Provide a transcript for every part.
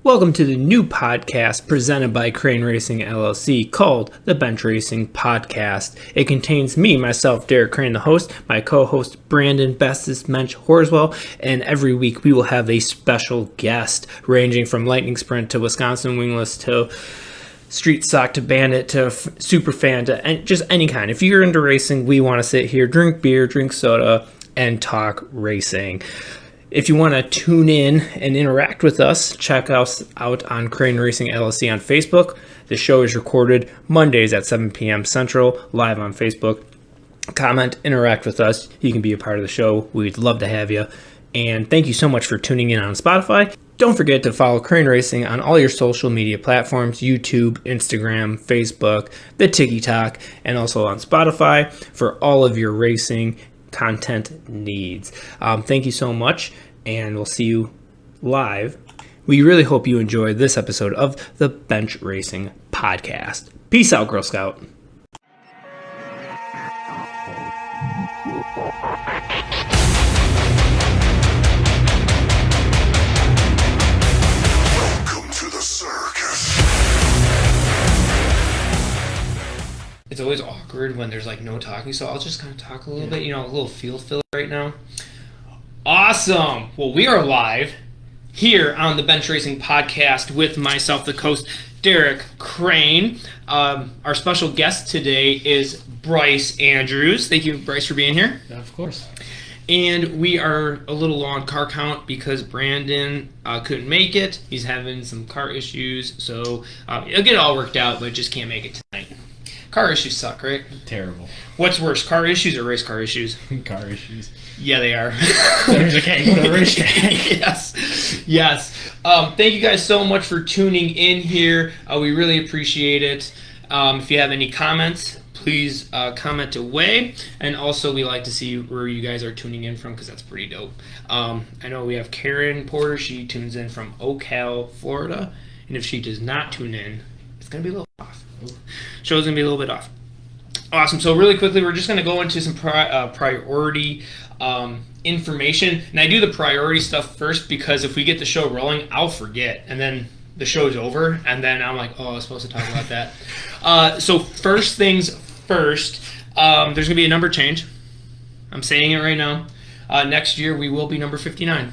Welcome to the new podcast presented by Crane Racing LLC called the Bench Racing Podcast. It contains me, myself, Derek Crane, the host, my co-host, Brandon Bestis Mensch Horswell, and every week we will have a special guest ranging from Lightning Sprint to Wisconsin Wingless to Street Stock to Bandit to Superfan to just any kind. If you're into racing, we want to sit here, drink beer, drink soda, and talk racing. If you want to tune in and interact with us, check us out on Crane Racing LLC on Facebook. The show is recorded Mondays at 7 p.m. Central, live on Facebook. Comment, interact with us. You can be a part of the show. We'd love to have you. And thank you so much for tuning in on Spotify. Don't forget to follow Crane Racing on all your social media platforms, YouTube, Instagram, Facebook, the TikTok, and also on Spotify for all of your racing content needs. Thank you so much, and we'll see you live. We really hope you enjoyed this episode of the Bench Racing Podcast. Peace out, Girl Scout. Welcome to the circus. It's always awkward when there's like no talking, so I'll just kind of talk a little bit, a little field filler right now. Awesome! Well, we are live here on the Bench Racing Podcast with myself, the host, Derek Crane. Our special guest today is Bryce Andrews. Thank you, Bryce, for being here. Yeah, of course. And we are a little low on car count because Brandon couldn't make it. He's having some car issues, so it'll get it all worked out, but just can't make it tonight. Car issues suck, right? Terrible. What's worse, car issues or race car issues? Car issues. Yeah, they are. There's a can't go to a racetrack. Yes. Thank you guys so much for tuning in here. We really appreciate it. If you have any comments, please comment away. And also, we like to see where you guys are tuning in from because that's pretty dope. I know we have Karen Porter. She tunes in from Ocala, Florida. And if she does not tune in, it's going to be a little off. Show's going to be a little bit off. Awesome. So really quickly, we're just going to go into some priority information. And I do the priority stuff first because if we get the show rolling, I'll forget. And then the show's over. And then I'm like, oh, I was supposed to talk about that. So first things first, there's going to be a number change. I'm saying it right now. Next year, we will be number 59.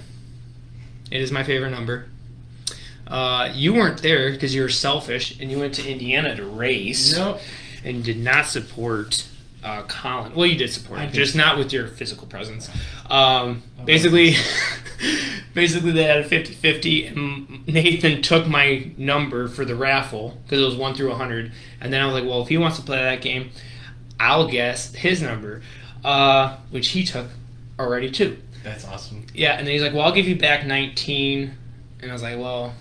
It is my favorite number. You weren't there because you were selfish and you went to Indiana to race. Nope. And did not support Colin. Well, you did support him, just not with your physical presence. Basically, they had a 50-50, and Nathan took my number for the raffle because it was 1 through 100. And then I was like, well, if he wants to play that game, I'll guess his number, which he took already too. That's awesome. Yeah, and then he's like, well, I'll give you back 19. And I was like, well,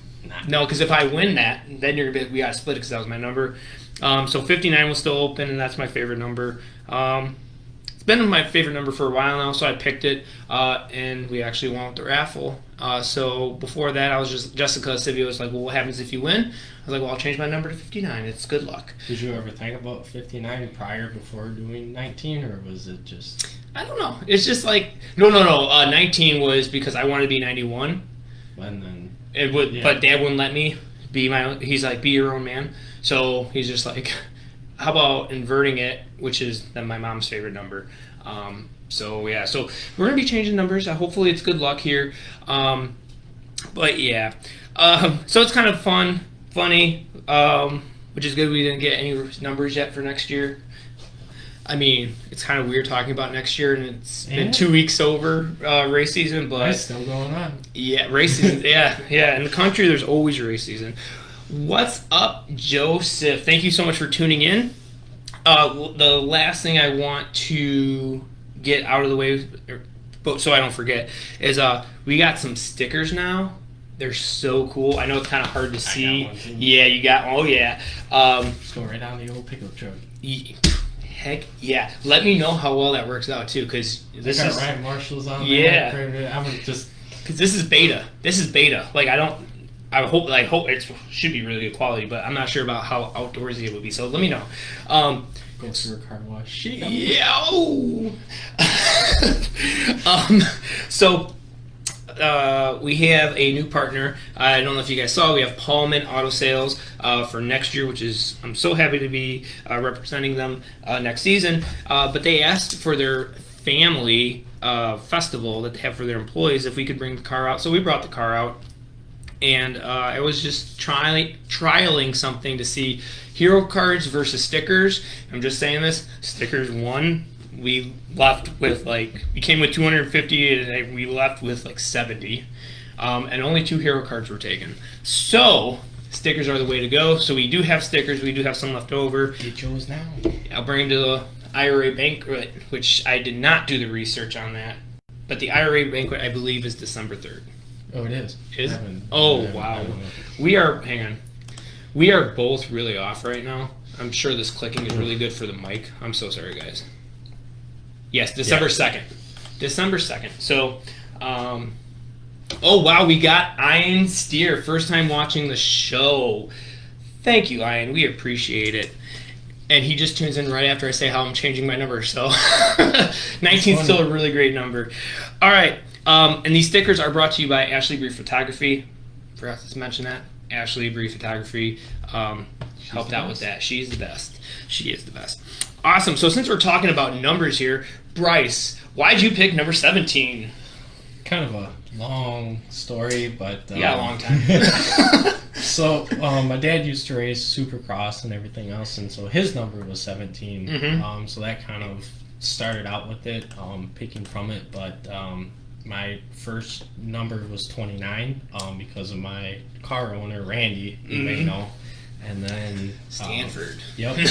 no, because if I win that, then you're gonna be, we got to split it because that was my number. So 59 was still open, and that's my favorite number. It's been my favorite number for a while now, so I picked it, and we actually won with the raffle. So before that, I was just Jessica Sivio was like, well, what happens if you win? I was like, well, I'll change my number to 59. It's good luck. Did you ever think about 59 before doing 19, or was it just... I don't know. It's just like, no. 19 was because I wanted to be 91. And then... It would, yeah. But Dad wouldn't let me be my own. He's like, be your own man. So he's just like, how about inverting it, which is then my mom's favorite number. So we're gonna be changing numbers. Hopefully it's good luck here. But yeah, so it's kind of funny, which is good. We didn't get any numbers yet for next year. I mean, it's kind of weird talking about next year, and it's been 2 weeks over race season, but it's still going on. Yeah, race season. yeah. In the country, there's always race season. What's up, Joseph? Thank you so much for tuning in. The last thing I want to get out of the way, so I don't forget, is we got some stickers now. They're so cool. I know it's kind of hard to see. Yeah, you got. Oh yeah. Let's go right down the old pickup truck. Heck yeah! Let me know how well that works out too, because this is Ryan Marshall's on. Yeah. There. I'm just because this is beta. Like I hope it should be really good quality, but I'm not sure about how outdoorsy it would be. So let me know. Go through a car wash. Yeah. So we have a new partner. I don't know if you guys saw. We have Paulman Auto Sales for next year, which is I'm so happy to be representing them next season. But they asked for their family festival that they have for their employees if we could bring the car out. So we brought the car out, and I was just trialing something to see hero cards versus stickers. I'm just saying this. Stickers won. We left with we came with 250 and we left with 70. And only 2 hero cards were taken. So, stickers are the way to go. So we do have stickers. We do have some left over. Get yours now. I'll bring them to the IRA banquet, which I did not do the research on that. But the IRA banquet, I believe, is December 3rd. Oh, it is. Is it? Oh, wow. We are both really off right now. I'm sure this clicking is really good for the mic. I'm so sorry, guys. Yes, December 2nd. December 2nd. So, oh, wow, we got Ian Steer. First time watching the show. Thank you, Ian. We appreciate it. And he just tunes in right after I say how I'm changing my number. So, 19 is still a really great number. All right. And these stickers are brought to you by Ashley Bree Photography. Forgot to mention that. Ashley Bree Photography helped out with that. She's the best. She is the best. Awesome. So since we're talking about numbers here, Bryce, why'd you pick number 17? Kind of a long story, but... yeah, a long time. So, my dad used to race Supercross and everything else, and so his number was 17. Mm-hmm. So that kind of started out with it, picking from it, but my first number was 29 because of my car owner, Randy, you may know. And then... Stanford. Yep.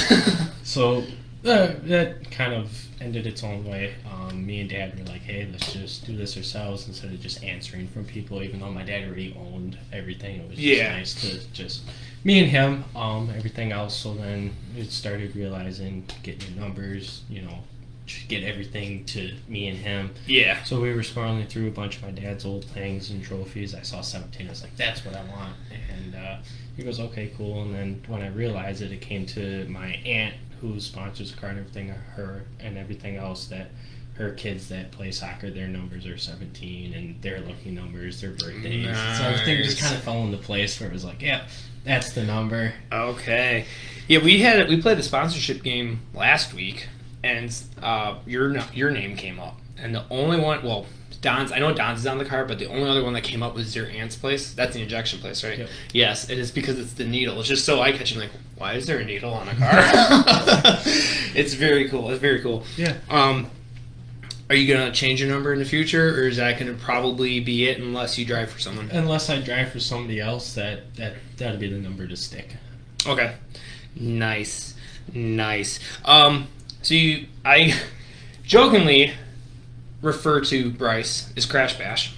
So... that kind of ended its own way. Me and Dad were like, hey, let's just do this ourselves instead of just answering from people, even though my dad already owned everything. It was just nice to just me and him, everything else. So then it started realizing getting numbers, get everything to me and him. Yeah. So we were scrolling through a bunch of my dad's old things and trophies. I saw 17. I was like, that's what I want. And he goes, okay, cool. And then when I realized it came to my aunt, who sponsors the car and everything, her and everything else, that her kids that play soccer, their numbers are 17, and their lucky numbers, their birthdays. Nice. So everything just kind of fell into place where it was like, yeah, that's the number. Okay. Yeah, we played the sponsorship game last week, and your name came up, and the only one, well, Don's, I know Don's is on the car, but the only other one that came up was your aunt's place. That's the injection place, right? Yep. Yes, it is because it's the needle. It's just so eye-catching, like, why is there a needle on a car? It's very cool. It's very cool. Yeah. Are you going to change your number in the future, or is that going to probably be it unless you drive for someone? Unless I drive for somebody else, that'd be the number to stick. Okay. Nice. So I jokingly refer to Bryce as Crash Bash.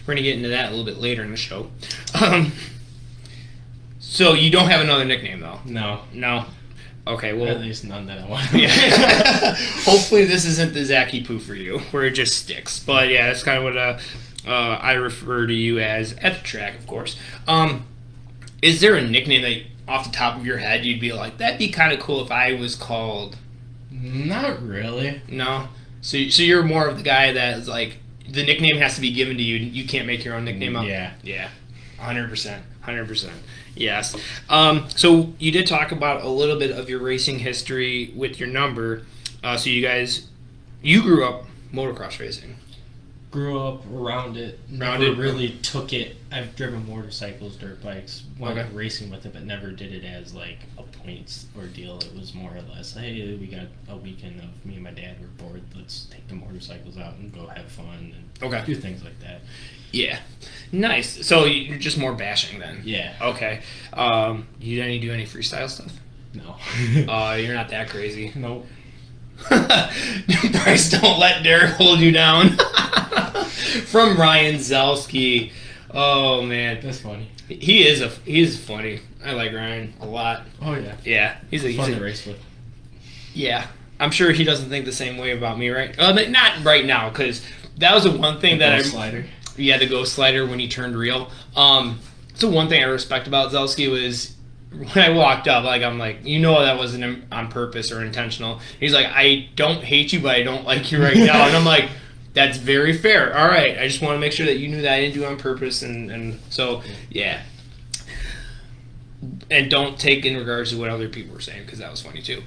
We're going to get into that a little bit later in the show. So you don't have another nickname, though? No? Okay, well... At least none that I want. Yeah. Hopefully this isn't the Zacky Poo for you, where it just sticks. But yeah, that's kind of what I refer to you as at the track, of course. Is there a nickname that, off the top of your head, you'd be like, that'd be kind of cool if I was called... Not really. No? So you're more of the guy that is like, the nickname has to be given to you. You can't make your own nickname up? Yeah. 100%. Yes. So you did talk about a little bit of your racing history with your number. So you grew up motocross racing. Grew up around it. Never really took it. I've driven motorcycles, dirt bikes, went racing with it, but never did it as like a points ordeal. It was more or less, hey, we got a weekend of me and my dad were bored. Let's take the motorcycles out and go have fun and do things like that. Yeah. Nice. So you're just more bashing then? Yeah. Okay. You didn't do any freestyle stuff? No. You're not that crazy. Nope. Bryce, don't let Derek hold you down. From Ryan Zelski. Oh man, that's funny. He is funny. I like Ryan a lot. Oh yeah. Yeah, he's fun to race with. Yeah, I'm sure he doesn't think the same way about me, right? Not right now, because that was the one thing that slider. Yeah, the ghost slider when he turned real. So one thing I respect about Zelski was when I walked up, I'm like, that wasn't on purpose or intentional. He's like, I don't hate you, but I don't like you right now, and I'm like, That's very fair. All right. I just want to make sure that you knew that I didn't do it on purpose. And so, yeah. And don't take in regards to what other people were saying, because that was funny too.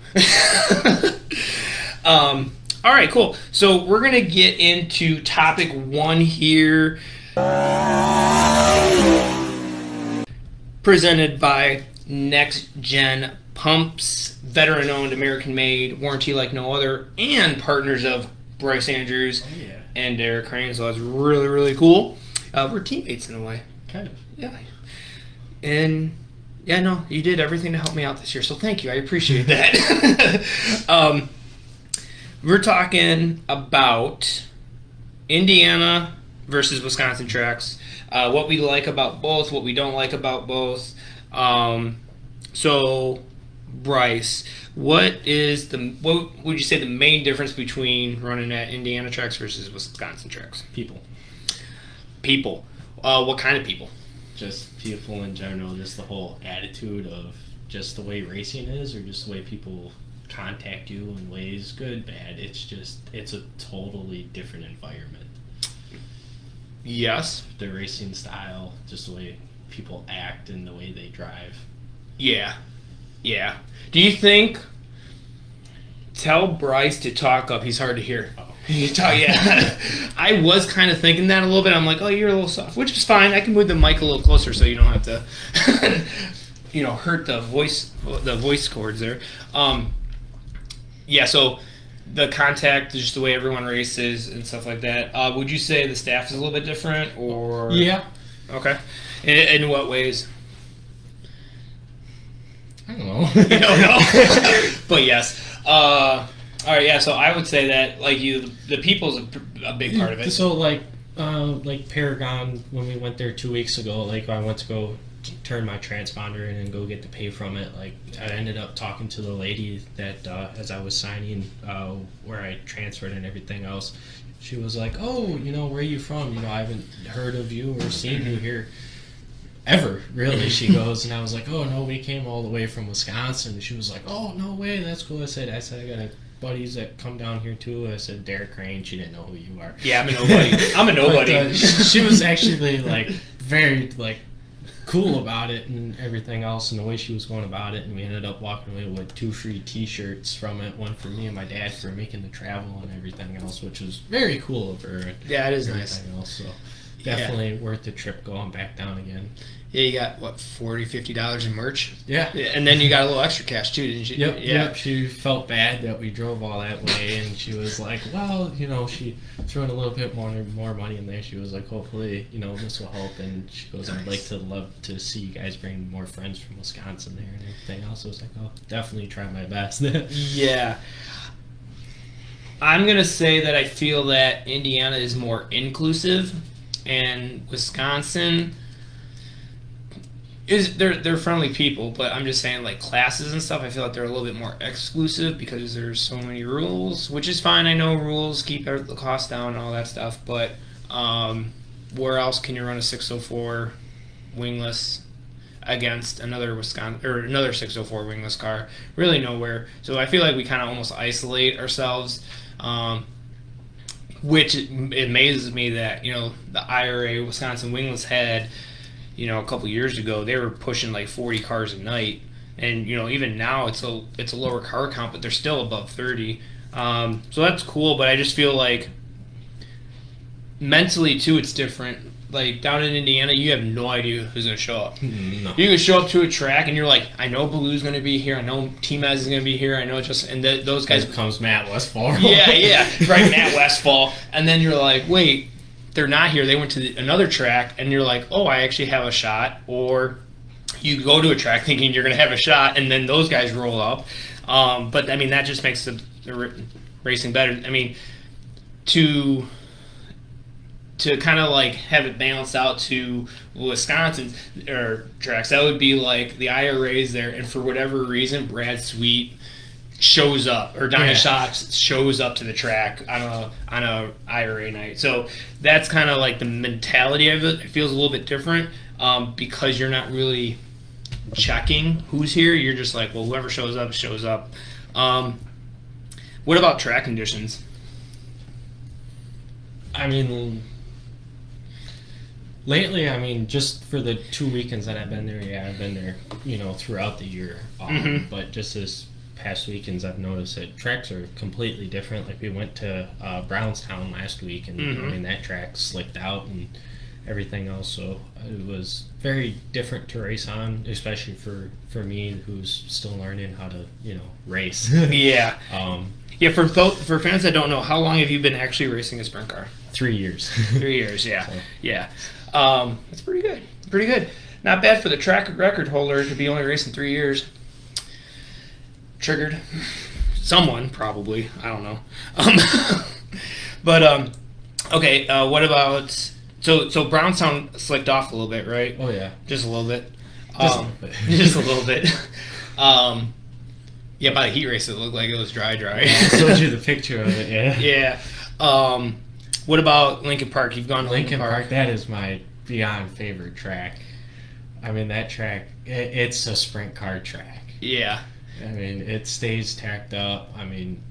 All right, cool. So we're going to get into topic 1 here. Presented by Next Gen Pumps, veteran-owned, American-made, warranty like no other, and partners of Bryce Andrews and Derek Crane. So that's really, really cool. We're teammates in a way. Kind of. Yeah. And, yeah, no, you did everything to help me out this year, so thank you. I appreciate that. We're talking about Indiana versus Wisconsin tracks, what we like about both, what we don't like about both. So, Bryce, what would you say the main difference between running at Indiana tracks versus Wisconsin tracks? People. What kind of people? Just people in general, just the whole attitude of just the way racing is, or just the way people contact you in ways, good, bad. It's a totally different environment. Yes. The racing style, just the way people act and the way they drive. Yeah. Do you think, tell Bryce to talk up, he's hard to hear. Oh. Yeah. I was kind of thinking that a little bit. I'm like, oh, you're a little soft, which is fine. I can move the mic a little closer so you don't have to hurt the voice cords there. Yeah, so the contact, just the way everyone races and stuff like that. Would you say the staff is a little bit different, or? Yeah. Okay. In what ways? I don't know. You don't know? But yes. All right, yeah, so I would say that, like, the people's a big part of it. So, like Paragon, when we went there 2 weeks ago, like, I went to go turn my transponder in and go get the pay from it. Like, I ended up talking to the lady that, as I was signing, where I transferred and everything else, she was like, oh, where are you from? I haven't heard of you or seen you here ever, really, she goes. And I was like, oh, no, we came all the way from Wisconsin. And she was like, oh, no way, that's cool. I said, I got buddies that come down here, too. I said, Derek Crane. She didn't know who you are. Yeah, I'm a nobody. I'm a nobody. But, she was actually, like, very, like, cool about it and everything else, and the way she was going about it. And we ended up walking away with 2 free T-shirts from it, one for me and my dad for making the travel and everything else, which was very cool of her. Yeah, it is nice. Else, so definitely worth the trip going back down again. Yeah, you got, what, $40-$50 in merch? Yeah. And then you got a little extra cash, too, didn't you? Yep. She felt bad that we drove all that way, and she was like, well, she threw in a little bit more money in there. She was like, hopefully, this will help. And she goes, I'd love to see you guys bring more friends from Wisconsin there and everything else. I was like, I'll definitely try my best. Yeah. I'm going to say that I feel that Indiana is more inclusive, and Wisconsin they're friendly people, but I'm just saying, like, classes and stuff, I feel like they're a little bit more exclusive because there's so many rules, which is fine. I know rules keep the cost down and all that stuff, but where else can you run a 604 wingless against another 604 wingless car? Really nowhere. So I feel like we kind of almost isolate ourselves, which it amazes me that the IRA Wisconsin Wingless had. A couple years ago, they were pushing like 40 cars a night, and even now it's a lower car count, but they're still above 30. So that's cool, but I just feel like mentally too, it's different. Like down in Indiana, you have no idea who's gonna show up. No. You can show up to a track, and you're like, I know Baloo's gonna be here, I know T-Maz is gonna be here, I know those guys. Here comes Matt Westfall. Yeah, right, Matt Westfall, and then you're like, wait. They're not here. They went to another track, and you're like, oh, I actually have a shot. Or you go to a track thinking you're going to have a shot, and then those guys roll up. But, I mean, that just makes the racing better. I mean, to kind of, like, have it balanced out to Wisconsin tracks, that would be, like, the IRA's there, and for whatever reason, Brad Sweet shows up, or Donnie Schatz shows up to the track on a IRA night. So that's kind of like the mentality of it. It feels a little bit different because you're not really checking who's here. You're just like, well, whoever shows up, shows up. What about track conditions? I mean, lately, I mean, just for the 2 weekends that I've been there, I've been there, throughout the year. But just this past weekends, I've noticed that tracks are completely different. Like, we went to Brownstown last week, and I mean, that track slicked out and everything else. So it was very different to race on, especially for me, who's still learning how to, race. Yeah. Yeah, for fans that don't know, how long have you been actually racing a sprint car? 3 years. 3 years, yeah. So. Yeah. That's pretty good. Pretty good. Not bad for the track record holder to be only racing 3 years. Triggered. Someone, probably. I don't know. But, okay, what about... So Brownstown slicked off a little bit, right? Oh, yeah. Just a little bit. Just a little bit. Yeah, by the heat race, it looked like it was dry. I showed you the picture of it, yeah. Yeah. What about Lincoln Park? You've gone to Lincoln Park. That is my beyond favorite track. I mean, that track, it's a sprint car track. Yeah. I mean, it stays tacked up. I mean,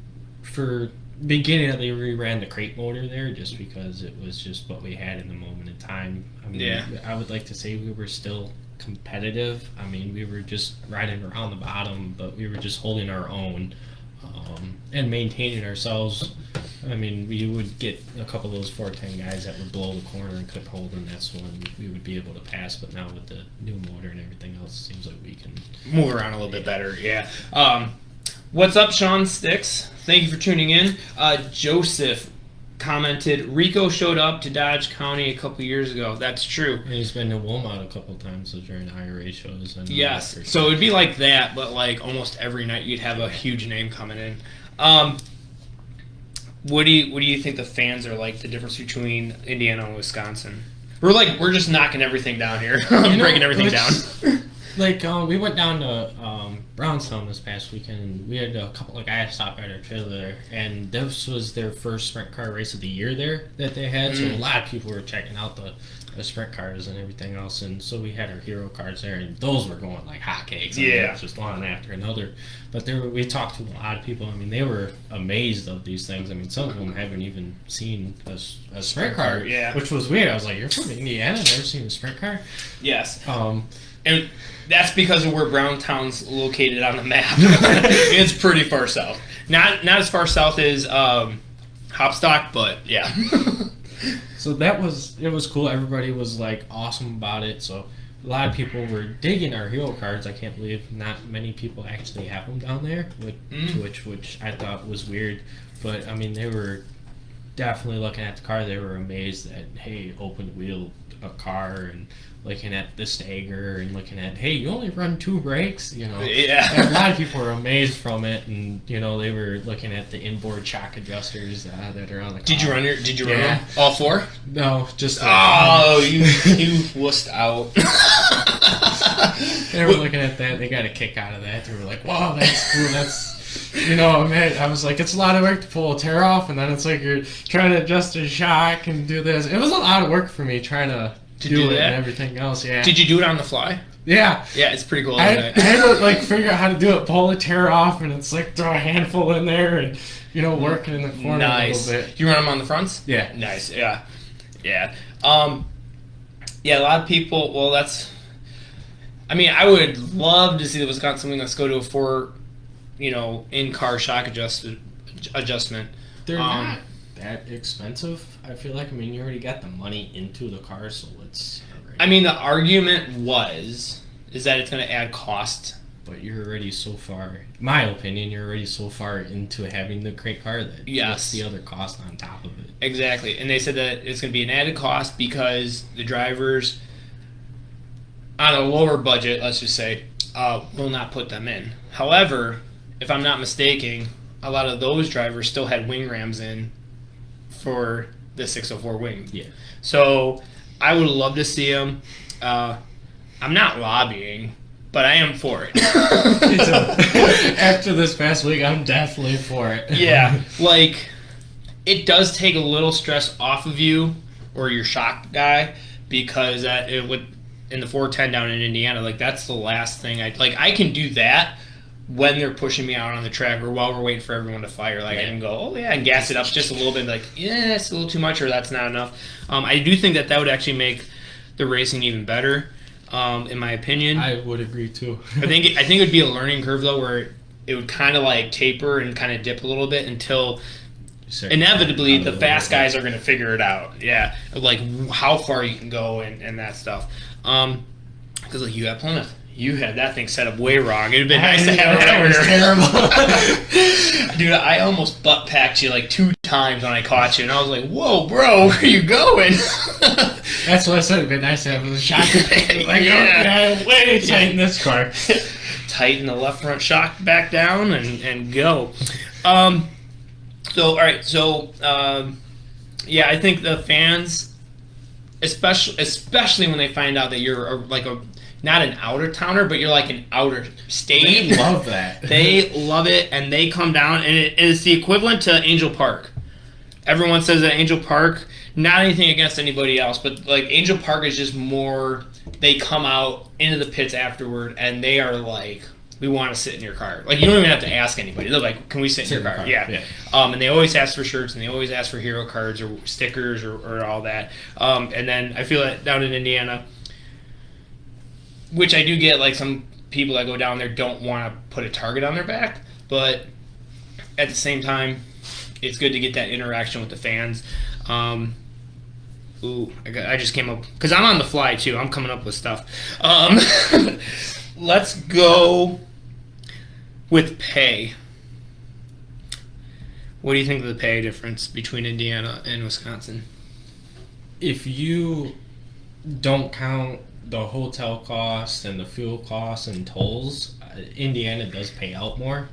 for beginning, they reran the crate motor there just because it was just what we had in the moment in time. I mean, I would like to say we were still competitive. I mean, we were just riding around the bottom, but we were just holding our own and maintaining ourselves. I mean, we would get a couple of those 410 guys that would blow the corner and couldn't hold, and that's when we would be able to pass. But now with the new motor and everything else, it seems like we can move around a little bit better. Yeah. What's up, Sean Sticks? Thank you for tuning in. Joseph commented, Rico showed up to Dodge County a couple years ago. That's true. And he's been to Wilmot a couple times during IRA shows. Yes. So it would be like that, but like almost every night you'd have a huge name coming in. What do you think the fans are like? The difference between Indiana and Wisconsin? We're just knocking everything down here, breaking everything down. Like we went down to Brownstown this past weekend, and we had a couple of guys stop at our trailer there, and this was their first sprint car race of the year there that they had. So a lot of people were checking out the sprint cars and everything else, and so we had our hero cars there, and those were going like hotcakes. Yeah, just one after another. But we talked to a lot of people. I mean, they were amazed of these things. I mean, some of them haven't even seen a sprint car, which was weird. I was like, "You're from Indiana, never seen a sprint car?" Yes. And that's because of where Brownstown's located on the map. It's pretty far south. Not as far south as Hopstock, but yeah. So it was cool. Everybody was like awesome about it. So a lot of people were digging our hero cards. I can't believe not many people actually have them down there, which I thought was weird. But I mean, they were definitely looking at the car. They were amazed that, hey, open wheel a car, and looking at the stagger and looking at, hey, you only run 2 brakes, Yeah. And a lot of people were amazed from it, and they were looking at the inboard shock adjusters that are on the car. Did you run them? All 4? No, just you wussed out. They were looking at that. They got a kick out of that. They were like, wow, that's cool. That's man, I was like, it's a lot of work to pull a tear off, and then it's like you're trying to adjust a shock and do this. It was a lot of work for me trying to do it and everything else. Yeah. Did you do it on the fly? Yeah. Yeah, it's pretty cool. I had to figure out how to do it, pull a tear off, and it's like throw a handful in there and working in the corner a little bit. You run them on the fronts? Yeah. Nice. Yeah. Yeah. A lot of people. Well, that's. I mean, I would love to see the Wisconsin Wingless go to a 4, in-car shock adjustment. They're not that expensive, I feel like. I mean, you already got the money into the car, so it's... I mean, the argument is that it's going to add cost. But you're already so far, in my opinion, into having the crate car that what's the other cost on top of it? Exactly. And they said that it's going to be an added cost because the drivers on a lower budget, let's just say, will not put them in. However, if I'm not mistaken, a lot of those drivers still had wing rams in for the 604 wing. Yeah. So I would love to see them. I'm not lobbying, but I am for it. After this past week, I'm definitely for it. Yeah. Like, it does take a little stress off of you or your shock guy because in the 410 down in Indiana, like, that's the last thing I can do that, when they're pushing me out on the track or while we're waiting for everyone to fire, like I can go, oh yeah, and gas it up just a little bit, like, yeah, it's a little too much or that's not enough. I do think that would actually make the racing even better, in my opinion. I would agree too. I think it would be a learning curve though, where it would kind of like taper and kind of dip a little bit until inevitably the fast guys are going to figure it out. Yeah, like how far you can go and that stuff. Because like you at Plymouth, you had that thing set up way wrong. It'd been nice to have that. Was terrible. Dude, I almost butt packed you like 2 times when I caught you, and I was like, "Whoa, bro, where are you going?" That's what I said. It'd been nice to have a shock. Like, yeah, way tighten this car. Tighten the left front shock back down and go. So all right, so yeah, I think the fans, especially when they find out that you're not an outer towner, but you're like an outer state. They love that. They love it, and they come down, and it is the equivalent to Angel Park. Everyone says that Angel Park, not anything against anybody else, but like Angel Park is just more, they come out into the pits afterward, and they are like, we want to sit in your car. Like, you don't even have to ask anybody. They're like, can we sit in your car? Yeah. And they always ask for shirts, and they always ask for hero cards or stickers or all that. And then I feel that down in Indiana, which I do get, like, some people that go down there don't want to put a target on their back, but at the same time, it's good to get that interaction with the fans. I just came up, because I'm on the fly too. I'm coming up with stuff. Let's go with pay. What do you think of the pay difference between Indiana and Wisconsin? If you don't count the hotel cost and the fuel costs and tolls, Indiana does pay out more,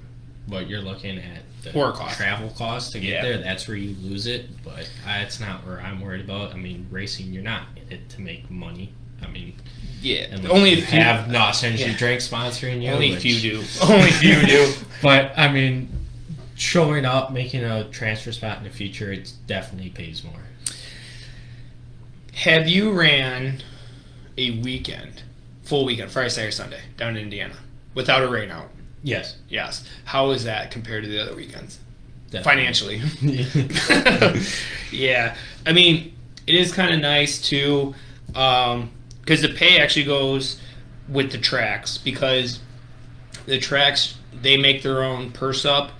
but you're looking at the travel cost to get there. That's where you lose it, but it's not where I'm worried about. I mean, racing, you're not in it to make money. I mean, yeah, only if you have Nos Energy Drink sponsoring you. Only few do. Only few do. But I mean, showing up, making a transfer spot in the future, it definitely pays more. Have you ran a weekend, full weekend, Friday, Saturday, Sunday, down in Indiana, without a rain out? Yes. Yes. How is that compared to the other weekends? Definitely. Financially. Yeah. I mean, it is kind of nice too, because the pay actually goes with the tracks, because the tracks, they make their own purse up.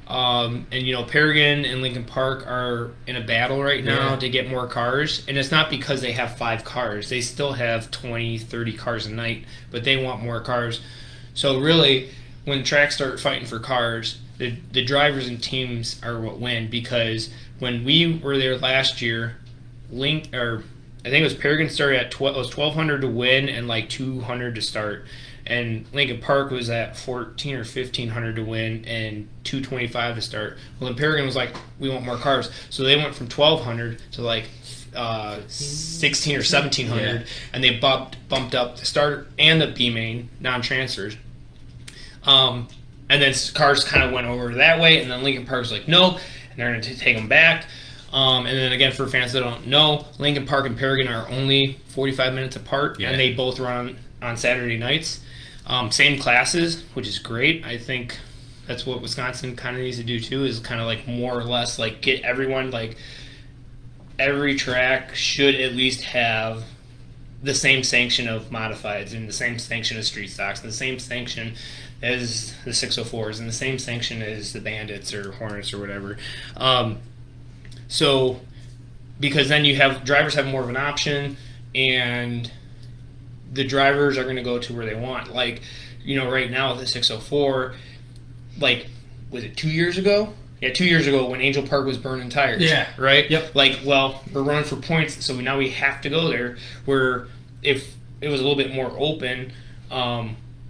And, you know, Paragon and Lincoln Park are in a battle right now to get more cars. And it's not because they have 5 cars. They still have 20, 30 cars a night, but they want more cars. So really, when tracks start fighting for cars, the drivers and teams are what win, because when we were there last year, I think it was Paragon started at it was $1,200 to win and like $200 to start, and Lincoln Park was at $1,400 or $1,500 to win and $225 to start. Well, then Paragon was like, we want more cars, so they went from $1,200 to like $1,600 or $1,700, and they bumped up the start and the B main non-transfers. And then cars kind of went over that way, and then Lincoln Park was like, no, and they're going to take them back. And then again, for fans that don't know, Lincoln Park and Paragon are only 45 minutes apart, and they both run on Saturday nights. Same classes, which is great. I think that's what Wisconsin kind of needs to do too, is kind of like more or less like get everyone, like every track should at least have the same sanction of modifieds and the same sanction of street stocks and the same sanction as the 604s and the same sanction as the Bandits or Hornets or whatever. So because then you have drivers have more of an option, and the drivers are going to go to where they want. Like, you know, right now the 604, like, was it 2 years ago? Yeah, 2 years ago when Angel Park was burning tires. Yeah. Right? Yep. Like, well, we're running for points, so now we have to go there. Where if it was a little bit more open,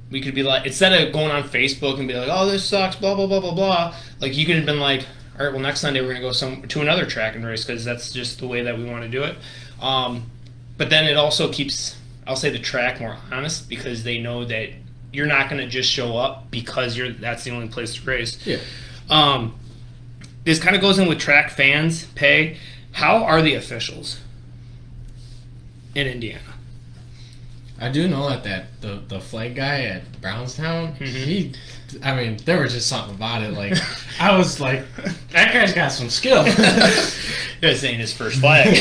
we could be like, instead of going on Facebook and be like, oh, this sucks, blah, blah, blah, blah, blah, like, you could have been like, all right, well, next Sunday we're going to go to another track and race, because that's just the way that we want to do it. But then it also keeps, I'll say, the track more honest, because they know that you're not going to just show up because that's the only place to race. Yeah. This kind of goes in with track fans pay. How are the officials in Indiana? I do know that the flag guy at Brownstown, there was just something about it. Like, I was like, that guy's got some skill. This ain't his first flag.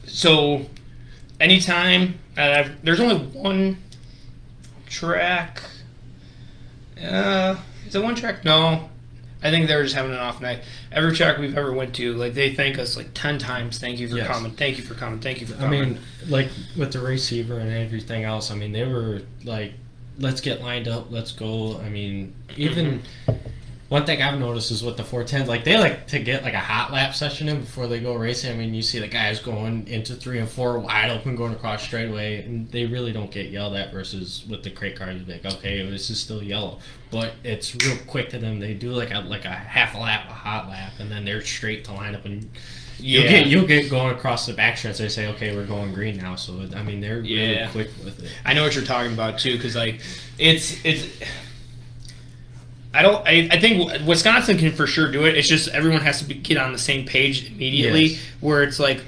So, anytime, there's only one track. Is it one track? No. I think they're just having an off night. Every track we've ever went to, like, they thank us like 10 times. Thank you for coming. Thank you for coming. Thank you for coming. I mean, like with the receiver and everything else, I mean, they were like, let's get lined up, let's go. I mean, even one thing I've noticed is with the 410s, like they like to get like a hot lap session in before they go racing. I mean, you see the guys going into 3 and 4 wide open, going across straightaway, and they really don't get yelled at. Versus with the crate cars, like, okay, this is still yellow, but it's real quick to them. They do like a half a lap, a hot lap, and then they're straight to line up, and you'll get going across the back stretch. They say, okay, we're going green now. So I mean, they're really quick with it. I know what you're talking about too, because like it's. I think Wisconsin can for sure do it. It's just everyone has to get on the same page immediately. Yes. Where it's like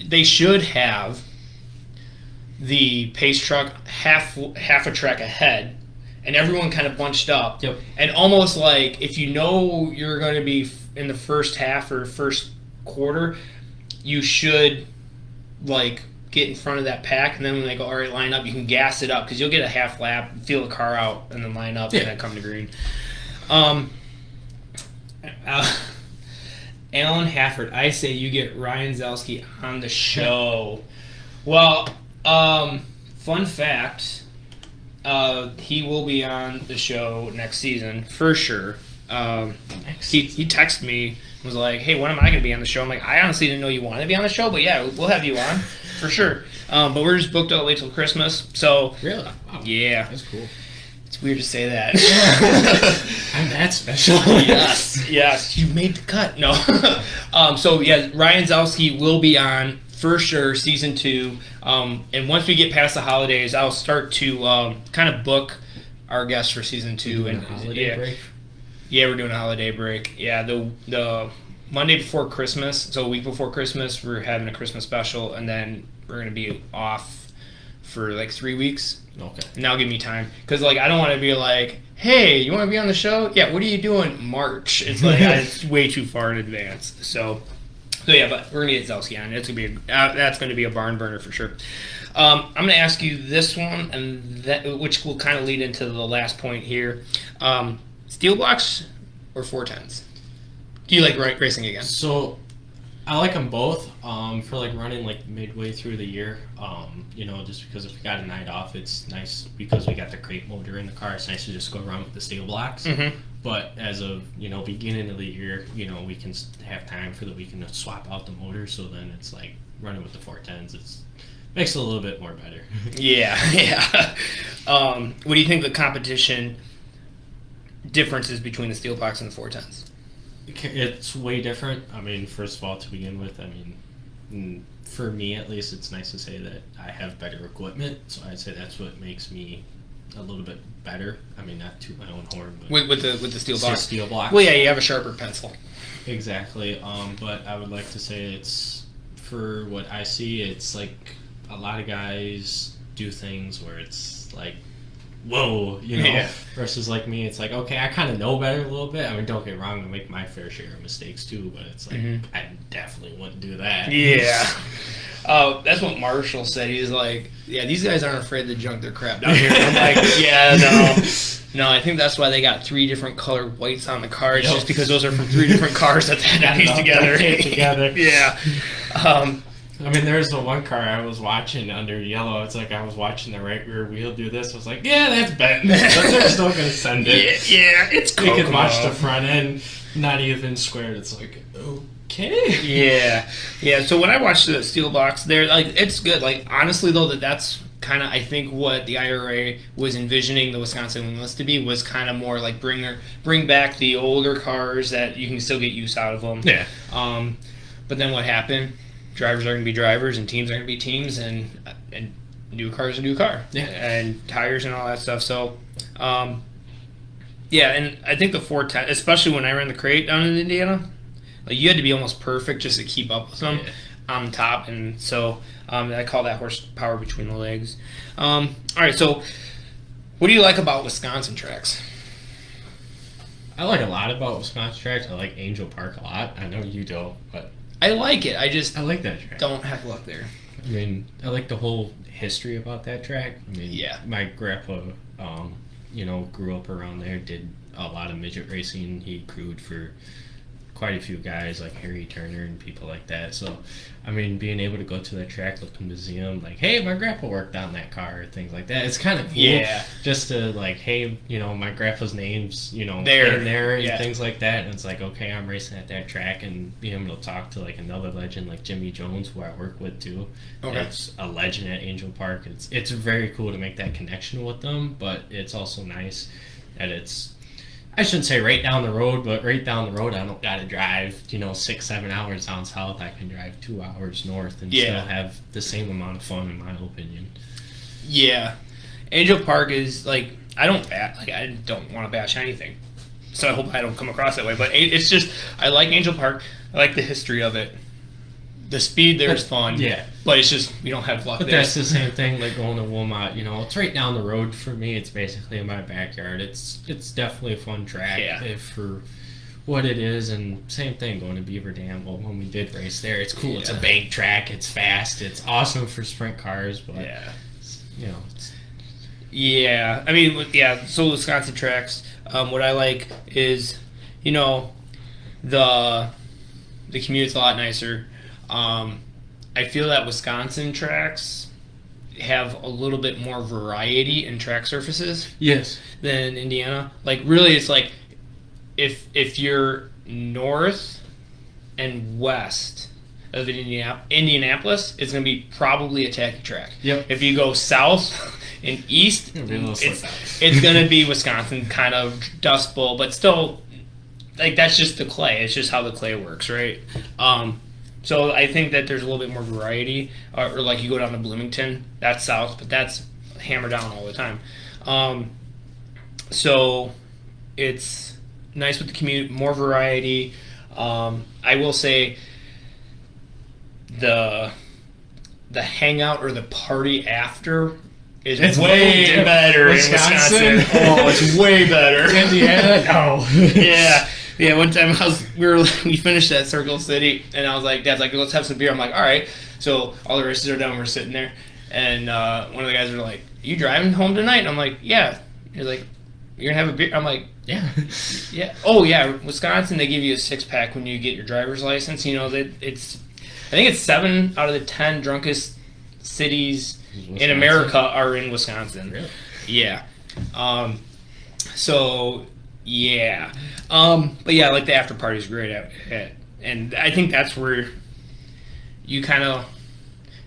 they should have the pace truck half a track ahead, and everyone kind of bunched up. Yep. And almost like if you know you're going to be in the first half or first quarter, you should like get in front of that pack, and then when they go, all right, line up, you can gas it up because you'll get a half lap, feel the car out, and then line up and then come to green. Alan Hafford, I say you get Ryan Zelski on the show. Well, fun fact, he will be on the show next season for sure. He texted me, was like, hey, when am I going to be on the show? I'm like, I honestly didn't know you wanted to be on the show, but yeah, we'll have you on for sure. But we're just booked all the way till Christmas. So really? Wow. Yeah. That's cool. It's weird to say that. I'm that special. Yes. You made the cut. No. So yeah, Ryan Zelski will be on for sure, season 2. And once we get past the holidays, I'll start to kind of book our guests for season 2 and holiday break. Yeah, we're doing a holiday break. Yeah, the Monday before Christmas, so a week before Christmas, we're having a Christmas special, and then we're going to be off for like 3 weeks. Okay. And that'll give me time. Because, like, I don't want to be like, hey, you want to be on the show? Yeah, what are you doing? March. It's like, it's way too far in advance. So yeah, but we're going to get Zelski on. It's gonna be that's going to be a barn burner for sure. I'm going to ask you this one, and which will kind of lead into the last point here. Steel blocks or 410s? Do you like racing again? So, I like them both. For like running like midway through the year. Just because if we got a night off, it's nice because we got the crate motor in the car. It's nice to just go around with the steel blocks. Mm-hmm. But as of beginning of the year, we can have time for the weekend to swap out the motor. So then it's like running with the 410s. It makes it a little bit more better. Yeah. What do you think the competition differences between the steel blocks and the 410s? It's way different. I mean, first of all, to begin with, for me at least, it's nice to say that I have better equipment. So I'd say that's what makes me a little bit better. I mean, not toot my own horn, but with the steel block. Steel block. Well, yeah, you have a sharper pencil. Exactly. But I would like to say it's, for what I see, it's like a lot of guys do things where it's like, whoa, versus like me, it's like, okay, I kind of know better a little bit. I mean, don't get wrong, I make my fair share of mistakes too, but it's like, I definitely wouldn't do that. Yeah. That's what Marshall said. He's like, yeah, these guys aren't afraid to junk their crap down here. I'm like, yeah, no, I think that's why they got 3 different colored whites on the cars, just because those are from 3 different cars that they had to piece together. Yeah. I mean, there's the one car I was watching under yellow. It's like I was watching the right rear wheel do this. I was like, yeah, that's bent. But they're still going to send it. Yeah, it's cool. You can watch the front end, not even squared. It's like, okay. Yeah. So when I watched the steel box, they're like, it's good. Like, honestly, though, that's kind of, I think, what the IRA was envisioning the Wisconsin Wingless to be, was kind of more like bring back the older cars that you can still get use out of them. Yeah. But then what happened? Drivers are going to be drivers, and teams are going to be teams, and new car's a new car, and tires and all that stuff. So, and I think the 410, especially when I ran the crate down in Indiana, like you had to be almost perfect just to keep up with them. on top, and so I call that horsepower between the legs. All right, so what do you like about Wisconsin tracks? I like a lot about Wisconsin tracks. I like Angel Park a lot. I know you don't, but I like it. I like that track. don't have luck there. I mean, I like the whole history about that track. I mean, Yeah. My grandpa, grew up around there, did a lot of midget racing. He crewed for quite a few guys like Harry Turner and people like that. So, I mean, being able to go to that track, look in the museum, like, hey, my grandpa worked on that car, or things like that. It's kind of cool. Yeah. Just to, like, hey, my grandpa's name's, There. in there and Yeah. things like that. And it's like, okay, I'm racing at that track, and being able to talk to, like, another legend like Jimmy Jones, who I work with, too. Okay. It's a legend at Angel Park. It's very cool to make that connection with them, but it's also nice that it's, I shouldn't say right down the road, but right down the road, I don't got to drive, 6-7 hours down south. I can drive 2 hours north and still have the same amount of fun, in my opinion. Yeah. Angel Park is, like, I don't want to bash anything. So I hope I don't come across that way. But it's just, I like Angel Park. I like the history of it. The speed there is fun. Yeah. But it's just, we don't have luck But there. that's the same thing, like going to Wilmot, it's right down the road for me. It's basically in my backyard. It's definitely a fun track for what it is. And same thing, going to Beaver Dam. Well, when we did race there, it's cool. Yeah. It's a bank track. It's fast. It's awesome for sprint cars. But, Yeah. I mean, so Wisconsin tracks, what I like is, the commute's a lot nicer. I feel that Wisconsin tracks have a little bit more variety in track surfaces. Yes. Than Indiana. Like, really, it's like if you're north and west of Indianapolis, it's going to be probably a tacky track. Yep. If you go south and east, it's going to be Wisconsin, kind of Dust Bowl, but still, like, that's just the clay. It's just how the clay works, right? So I think that there's a little bit more variety. Or like you go down to Bloomington, that's south, but that's hammered down all the time. So it's nice with the commute, more variety. I will say the hangout or the party after is way better in Wisconsin. Oh, it's way better. Indiana? No. Yeah. Yeah, one time we finished at Circle City, and I was like, Dad's like, let's have some beer. I'm like, all right. So all the races are done, we're sitting there, and one of the guys were like, you driving home tonight? And I'm like, yeah. He's like, you're going to have a beer? I'm like, yeah. Yeah. Oh, yeah, Wisconsin, they give you a 6-pack when you get your driver's license. I think it's 7 out of the 10 drunkest cities in America are in Wisconsin. Really? Yeah. So... Yeah. But yeah, like the after party is great and I think that's where you kind of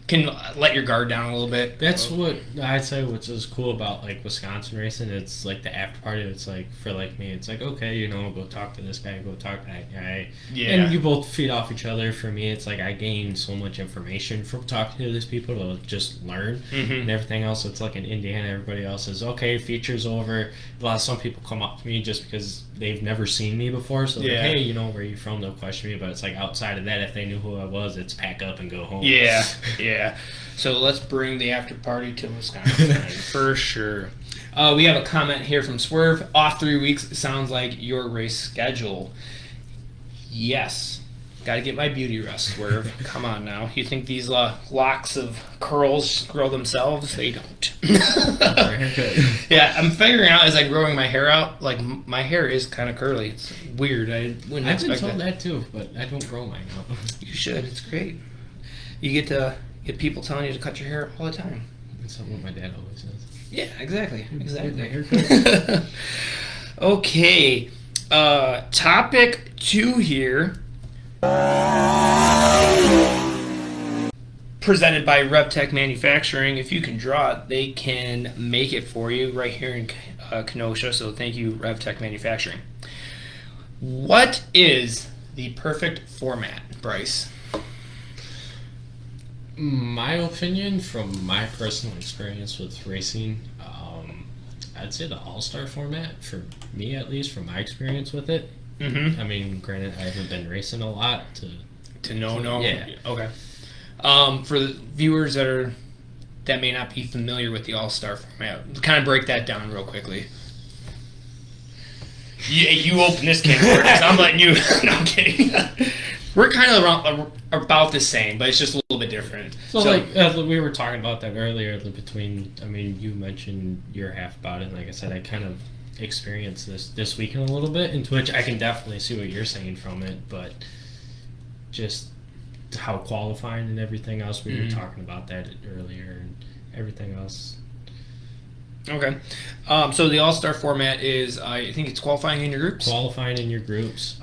can let your guard down a little bit. That's what I'd say what's is cool about like Wisconsin racing. It's like the after party. It's like for like me, it's like okay, go talk to this guy, go talk to that guy. Yeah. And you both feed off each other. For me, it's like I gain so much information from talking to these people to just learn and everything else. It's like in Indiana, everybody else is okay. Feature's over. Some people come up to me just because they've never seen me before. So like, hey, where are you from? They'll question me. But it's like outside of that, if they knew who I was, it's pack up and go home. Yeah. Yeah. So let's bring the after party to Wisconsin for sure. We have a comment here from Swerve. Off 3 weeks sounds like your race schedule. Yes. Got to get my beauty rest, Swerve. Come on now. You think these locks of curls grow themselves? They don't. Yeah, I'm figuring out as I'm growing my hair out, like my hair is kind of curly. It's weird. I've been told that too, but I don't grow mine out. You should. It's great. You get to get people telling you to cut your hair all the time. That's what my dad always says. Yeah, exactly. Okay. Topic 2 here. Presented by RevTech Manufacturing. If you can draw it, they can make it for you right here in Kenosha. So thank you, RevTech Manufacturing. What is the perfect format, Bryce? My opinion, from my personal experience with racing, I'd say the all-star format, for me at least, from my experience with it. Mm-hmm. I mean, granted, I haven't been racing a lot to know. Yeah. Okay. For the viewers that may not be familiar with the All-Star format, kind of break that down real quickly. You open this can of worms. I'm letting you. No, I'm kidding. We're kind of about the same, but it's just a little bit different. So like we were talking about that earlier. You mentioned your half about it. And like I said, I kind of experienced this weekend a little bit, into which I can definitely see what you're saying from it, but just how qualifying and everything else, we were talking about that earlier, and everything else. Okay. So the All-Star format is, I think it's qualifying in your groups? Qualifying in your groups,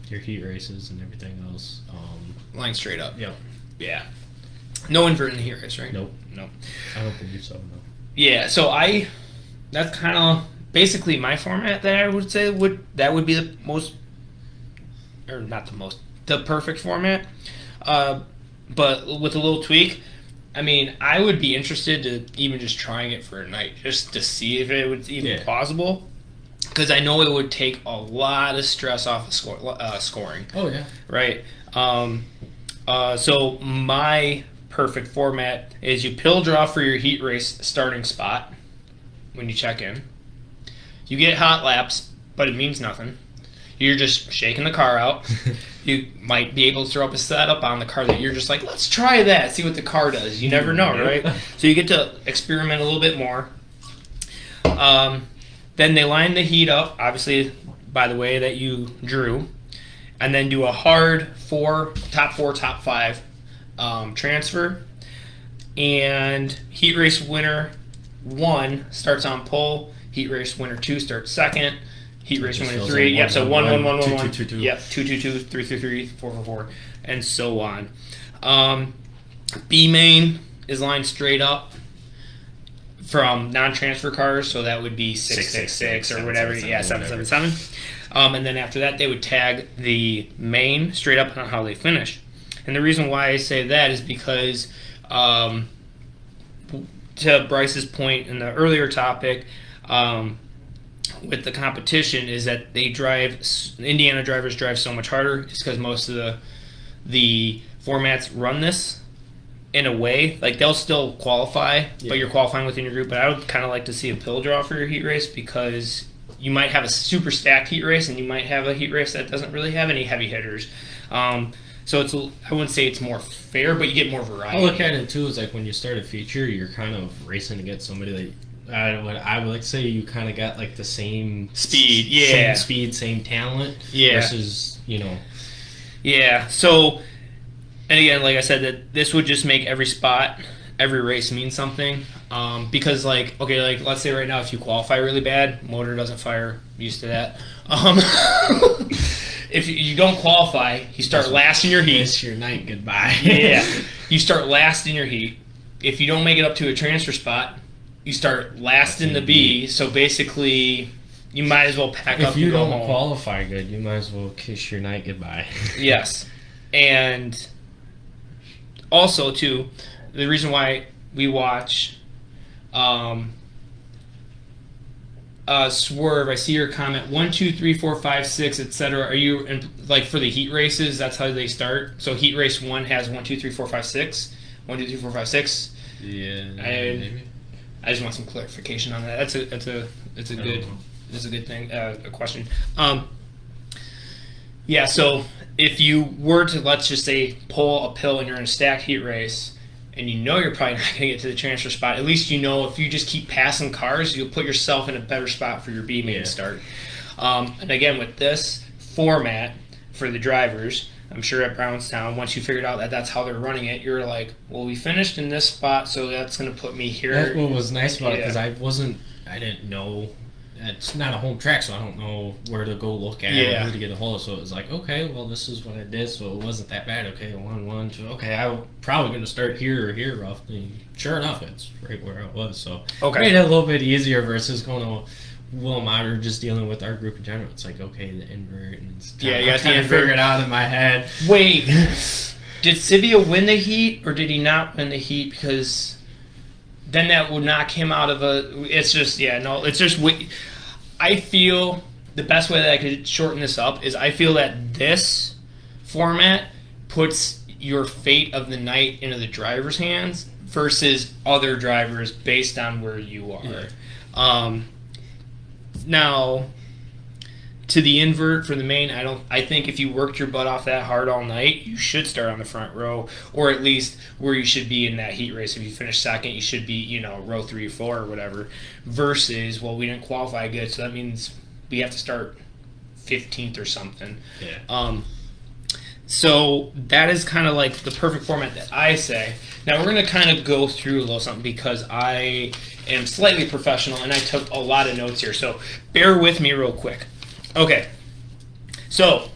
your heat races and everything else. Line straight up. Yep. Yeah. No invert in the heat race, right? Nope. No. I don't believe so, no. Yeah, so that's kind of basically my format that I would say would be the most, or not the most, the perfect format. But with a little tweak, I mean, I would be interested to even just trying it for a night, just to see if it was even possible. Because I know it would take a lot of stress off of scoring. Oh, yeah. Right? So my perfect format is you pill draw for your heat race starting spot when you check in. You get hot laps, but it means nothing. You're just shaking the car out. You might be able to throw up a setup on the car that you're just like, let's try that, see what the car does. You never know, right? So you get to experiment a little bit more. Then they line the heat up, obviously, by the way that you drew, and then do a hard top four, top five transfer. And heat race winner 1 starts on pole. Heat race winner 2 starts second. Heat race winner 3. Yep, so 1, 1, 1, 1, 1. 2, 2, 2. Yep, 2, 2, 2, 3, 3, 3, 4, 4, 4, and so on. B main is lined straight up from non-transfer cars, so that would be 666 or whatever. Yeah, 777. And then after that, they would tag the main straight up on how they finish. And the reason why I say that is because, to Bryce's point in the earlier topic, with the competition, is that Indiana drivers drive so much harder. It's because most of the formats run this in a way. Like, they'll still qualify, but you're qualifying within your group. But I would kind of like to see a pill draw for your heat race, because you might have a super stacked heat race, and you might have a heat race that doesn't really have any heavy hitters. So I wouldn't say it's more fair, but you get more variety. I look at it too, is like when you start a feature, you're kind of racing against somebody that I would like to say you kind of got like the same speed, same speed, same talent, versus Yeah. So, and again, like I said, that this would just make every spot, every race mean something. Because let's say right now, if you qualify really bad, motor doesn't fire. Used to that. If you don't qualify, you start last in your heat. Kiss your night goodbye. Yeah. You start last in your heat. If you don't make it up to a transfer spot, you start last in the B. So basically, you might as well pack up and go home. If you don't qualify good, you might as well kiss your night goodbye. Yes. And also, too, the reason why we watch Swerve, I see your comment, 1, 2, 3, 4, 5, 6, etc. Are you like for the heat races? That's how they start. So heat race 1 has 1, 2, 3, 4, 5, 6. 1, 2, 3, 4, 5, 6. Yeah. Maybe. I just want some clarification on that. That's a good thing. A question. Yeah. So if you were to, let's just say, pull a pill and you're in a stacked heat race, and you know you're probably not going to get to the transfer spot, at least you know if you just keep passing cars, you'll put yourself in a better spot for your B main start. And again, with this format for the drivers, I'm sure at Brownstown, once you figured out that that's how they're running it, you're like, well, we finished in this spot, so that's going to put me here. That's what was nice about it, because I didn't know. It's not a home track, so I don't know where to go look at or who to get a hold of. So it was like, okay, well, this is what I did, so it wasn't that bad. Okay, 1, 1, 2. Okay, I'm probably going to start here or here roughly. Sure enough, it's right where I was. So made it a little bit easier versus going to Wilmot or just dealing with our group in general. It's like, okay, the invert. And you got the invert figured out in my head. Wait, did Sivia win the heat or did he not win the heat? Because then that would knock him out of I feel the best way that I could shorten this up is I feel that this format puts your fate of the night into the driver's hands versus other drivers based on where you are. Yeah. Now, to the invert for the main, I think if you worked your butt off that hard all night, you should start on the front row, or at least where you should be in that heat race. If you finish second, you should be, row 3 or 4 or whatever, versus, well, we didn't qualify good, so that means we have to start 15th or something. Yeah. So that is kind of like the perfect format that I say. Now we're going to kind of go through a little something because I am slightly professional and I took a lot of notes here. So bear with me real quick. Okay. So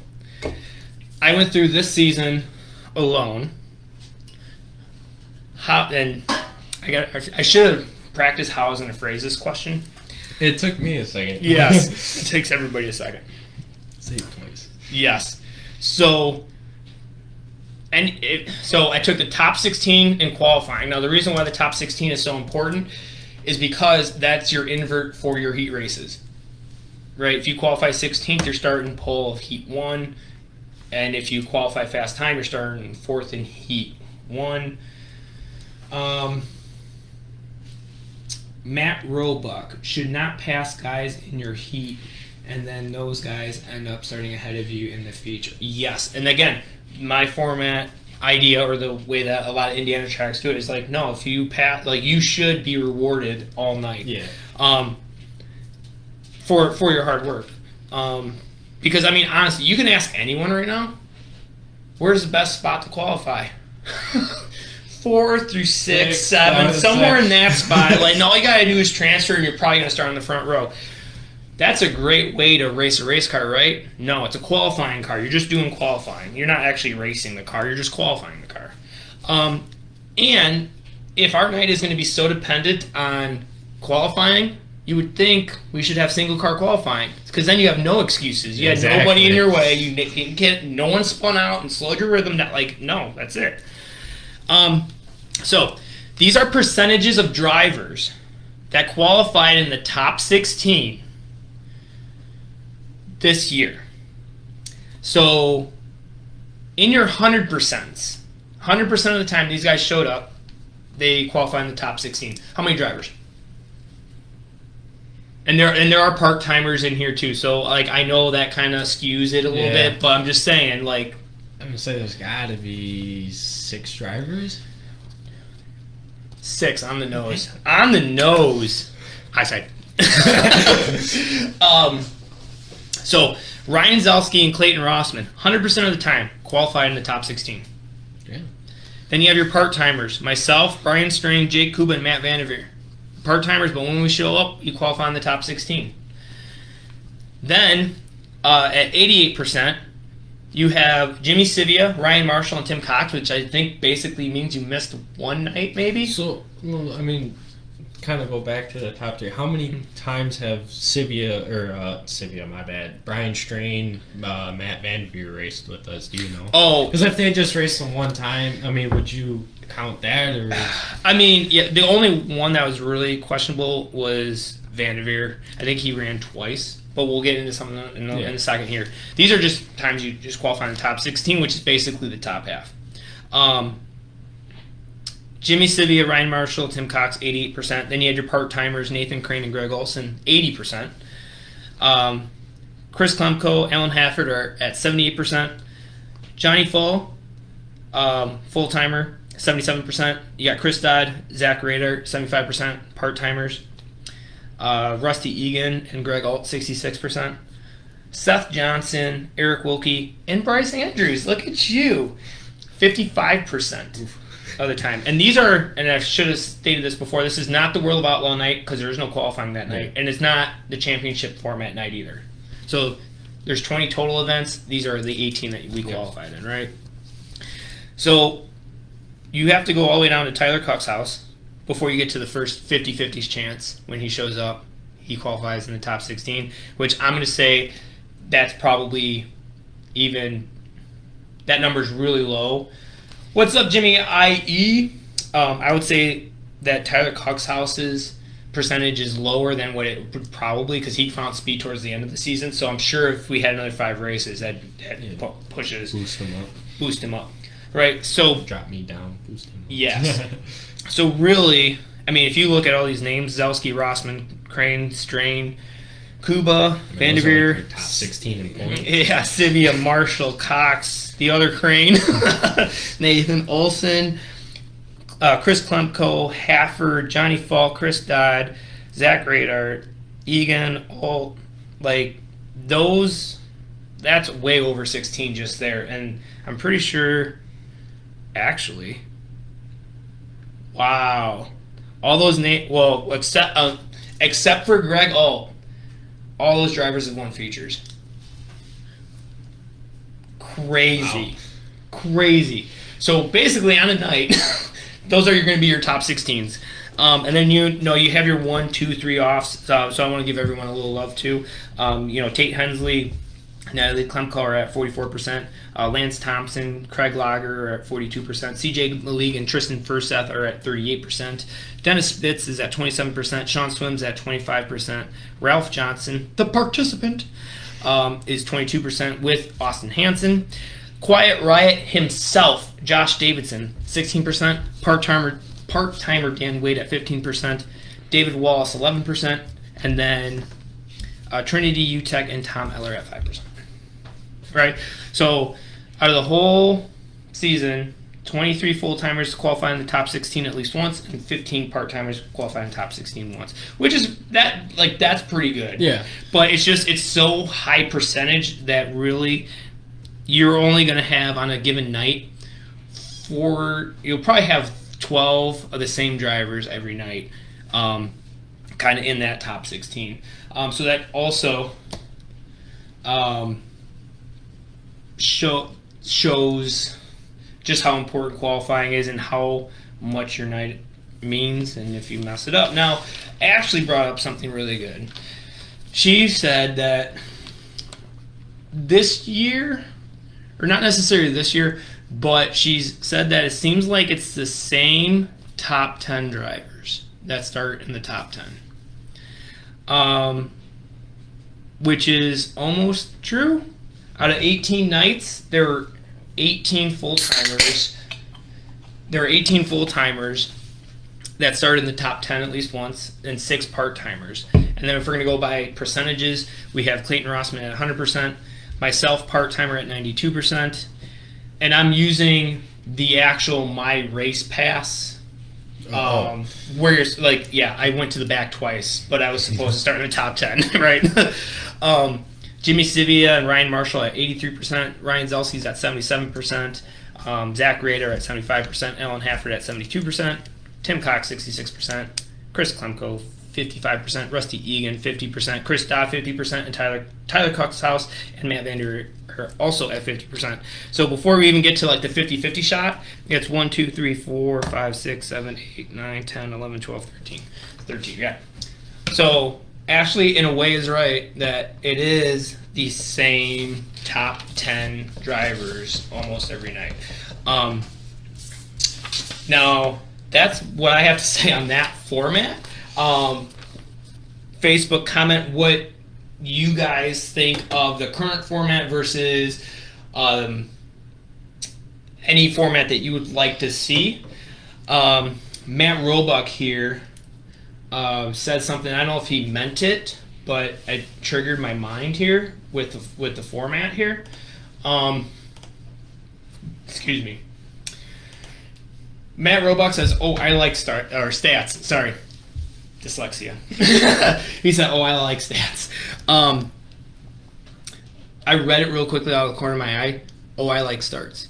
I went through this season alone. I should have practiced how I was going to phrase this question. It took me a second. Yes. It takes everybody a second. Save twice. Yes. So I took the top 16 in qualifying. Now, the reason why the top 16 is so important is because that's your invert for your heat races, right? If you qualify 16th, you're starting pole of heat 1, and if you qualify fast time, you're starting 4th in heat 1. Matt Roebuck should not pass guys in your heat, and then those guys end up starting ahead of you in the feature. Yes, and again, my format idea, or the way that a lot of Indiana tracks do it, is like, no, if you pass, like, you should be rewarded all night. Yeah. For your hard work. Because I mean, honestly, you can ask anyone right now, where's the best spot to qualify? 4 through 6, 7, somewhere in that spot. Like, and all you gotta do is transfer, and you're probably gonna start on the front row. That's a great way to race a race car, right? No, it's a qualifying car. You're just doing qualifying. You're not actually racing the car. You're just qualifying the car. And if our night is going to be so dependent on qualifying, you would think we should have single car qualifying, because then you have no excuses. You had nobody in your way. You get no one spun out and slowed your rhythm down. Like, no, that's it. So these are percentages of drivers that qualified in the top 16 this year. So in your 100%, 100% of the time these guys showed up, they qualified in the top 16. How many drivers? And there are part-timers in here too, so like I know that kind of skews it a little bit, but I'm just saying, like, I'm gonna say there's got to be 6 drivers. 6 on the nose. On the nose. Highside. So Ryan Zelsky and Clayton Rossman, 100% of the time, qualified in the top 16. Yeah. Then you have your part-timers. Myself, Brian Strang, Jake Kuba, and Matt Vanderveer. Part-timers, but when we show up, you qualify in the top 16. Then, at 88%, you have Jimmy Sivia, Ryan Marshall, and Tim Cox, which I think basically means you missed one night, maybe? So, well, I mean, kind of go back to the top 3. How many times have Brian Strain, Matt Vanderveer raced with us? Do you know? Oh, because if they just raced them one time, I mean, would you count that? Or I mean, yeah, the only one that was really questionable was Vanderveer. I think he ran twice, but we'll get into something in a second here. These are just times you just qualify in the top 16, which is basically the top half. Jimmy Sivia, Ryan Marshall, Tim Cox, 88%. Then you had your part-timers, Nathan Crane and Greg Olson, 80%. Chris Klemko, Alan Hafford are at 78%. Johnny Full, full-timer, 77%. You got Chris Dodd, Zach Rader, 75%, part-timers. Rusty Egan and Greg Alt, 66%. Seth Johnson, Eric Wilkie, and Bryce Andrews. Look at you. 55%. Oof. Of the time. And these are, and I should have stated this before, this is not the World of Outlaw night because there's no qualifying that night. And it's not the championship format night either. So there's 20 total events. These are the 18 that we qualified in, right? So you have to go all the way down to Tyler Cuck's house before you get to the first 50-50s chance. When he shows up, he qualifies in the top 16, which I'm going to say that's probably even, that number's really low. What's up, Jimmy IE? I would say that Tyler Cuck's house's percentage is lower than what it would probably, because he found speed towards the end of the season. So I'm sure if we had another 5 races, that pushes, boost him up. right? So Drop me down, boost him. yes. So really, I mean, if you look at all these names, Zelsky, Rossman, Crane, Strain, Kuba, Vanderveer, top 16 in points. Yeah, Sivia, Marshall, Cox, the other Crane, Nathan Olson, Chris Klemko, Hafford, Johnny Falk, Chris Dodd, Zach Radar, Egan, all like those. That's way over 16 just there, and I'm pretty sure. Actually, wow, all those names. Well, except for Greg Alt, all those drivers have won features. Crazy, crazy. So basically, on a night, those are going to be your top 16s. And then you have your 1, 2, 3 offs. So I want to give everyone a little love too. Tate Hensley, Natalie Klemko are at 44%. Lance Thompson, Craig Lager are at 42%. CJ Malik and Tristan Furseth are at 38%. Dennis Spitz is at 27%. Sean Swims at 25%. Ralph Johnson, the participant, is 22% with Austin Hansen. Quiet Riot himself, Josh Davidson, 16%. Part-timer Dan Wade at 15%. David Wallace, 11%. And then Trinity UTEC and Tom Eller at 5%. Right? So out of the whole season, 23 full-timers qualify in the top 16 at least once, and 15 part-timers qualify in the top 16 once. Which is that's pretty good. Yeah. But it's so high percentage that really you're only going to have on a given night you'll probably have 12 of the same drivers every night, kind of in that top 16. So that also shows just how important qualifying is and how much your night means, and if you mess it up. Now, Ashley brought up something really good. She said that this year, or not necessarily this year, but she's said that it seems like it's the same top 10 drivers that start in the top 10. Which is almost true. Out of 18 nights, there were 18 full-timers. There were 18 full-timers that started in the top 10 at least once, and 6 part-timers. And then if we're going to go by percentages, we have Clayton Rossman at 100%, myself part-timer at 92%, and I'm using the actual My Race Pass, where you're like, I went to the back twice, but I was supposed to start in the top 10, right? Jimmy Sivia and Ryan Marshall at 83%, Ryan Zelsky's at 77%, Zach Rader at 75%, Alan Hafford at 72%, Tim Cox 66%, Chris Klemko 55%, Rusty Egan 50%, Chris Dodd 50%, and Tyler Coxhouse and Matt Vander are also at 50%. So before we even get to like the 50-50 shot, it's 1, 2, 3, 4, 5, 6, 7, 8, 9, 10, 11, 12, 13. Yeah. So Ashley, in a way, is right that it is the same top 10 drivers almost every night. Now, that's what I have to say on that format. Facebook, comment what you guys think of the current format versus any format that you would like to see. Matt Roebuck here said something. I don't know if he meant it, but it triggered my mind here with the format here. Excuse me. Matt Roebuck says, "Oh, I like stats." Sorry, dyslexia. He said, "Oh, I like stats." I read it real quickly out of the corner of my eye. "Oh, I like starts."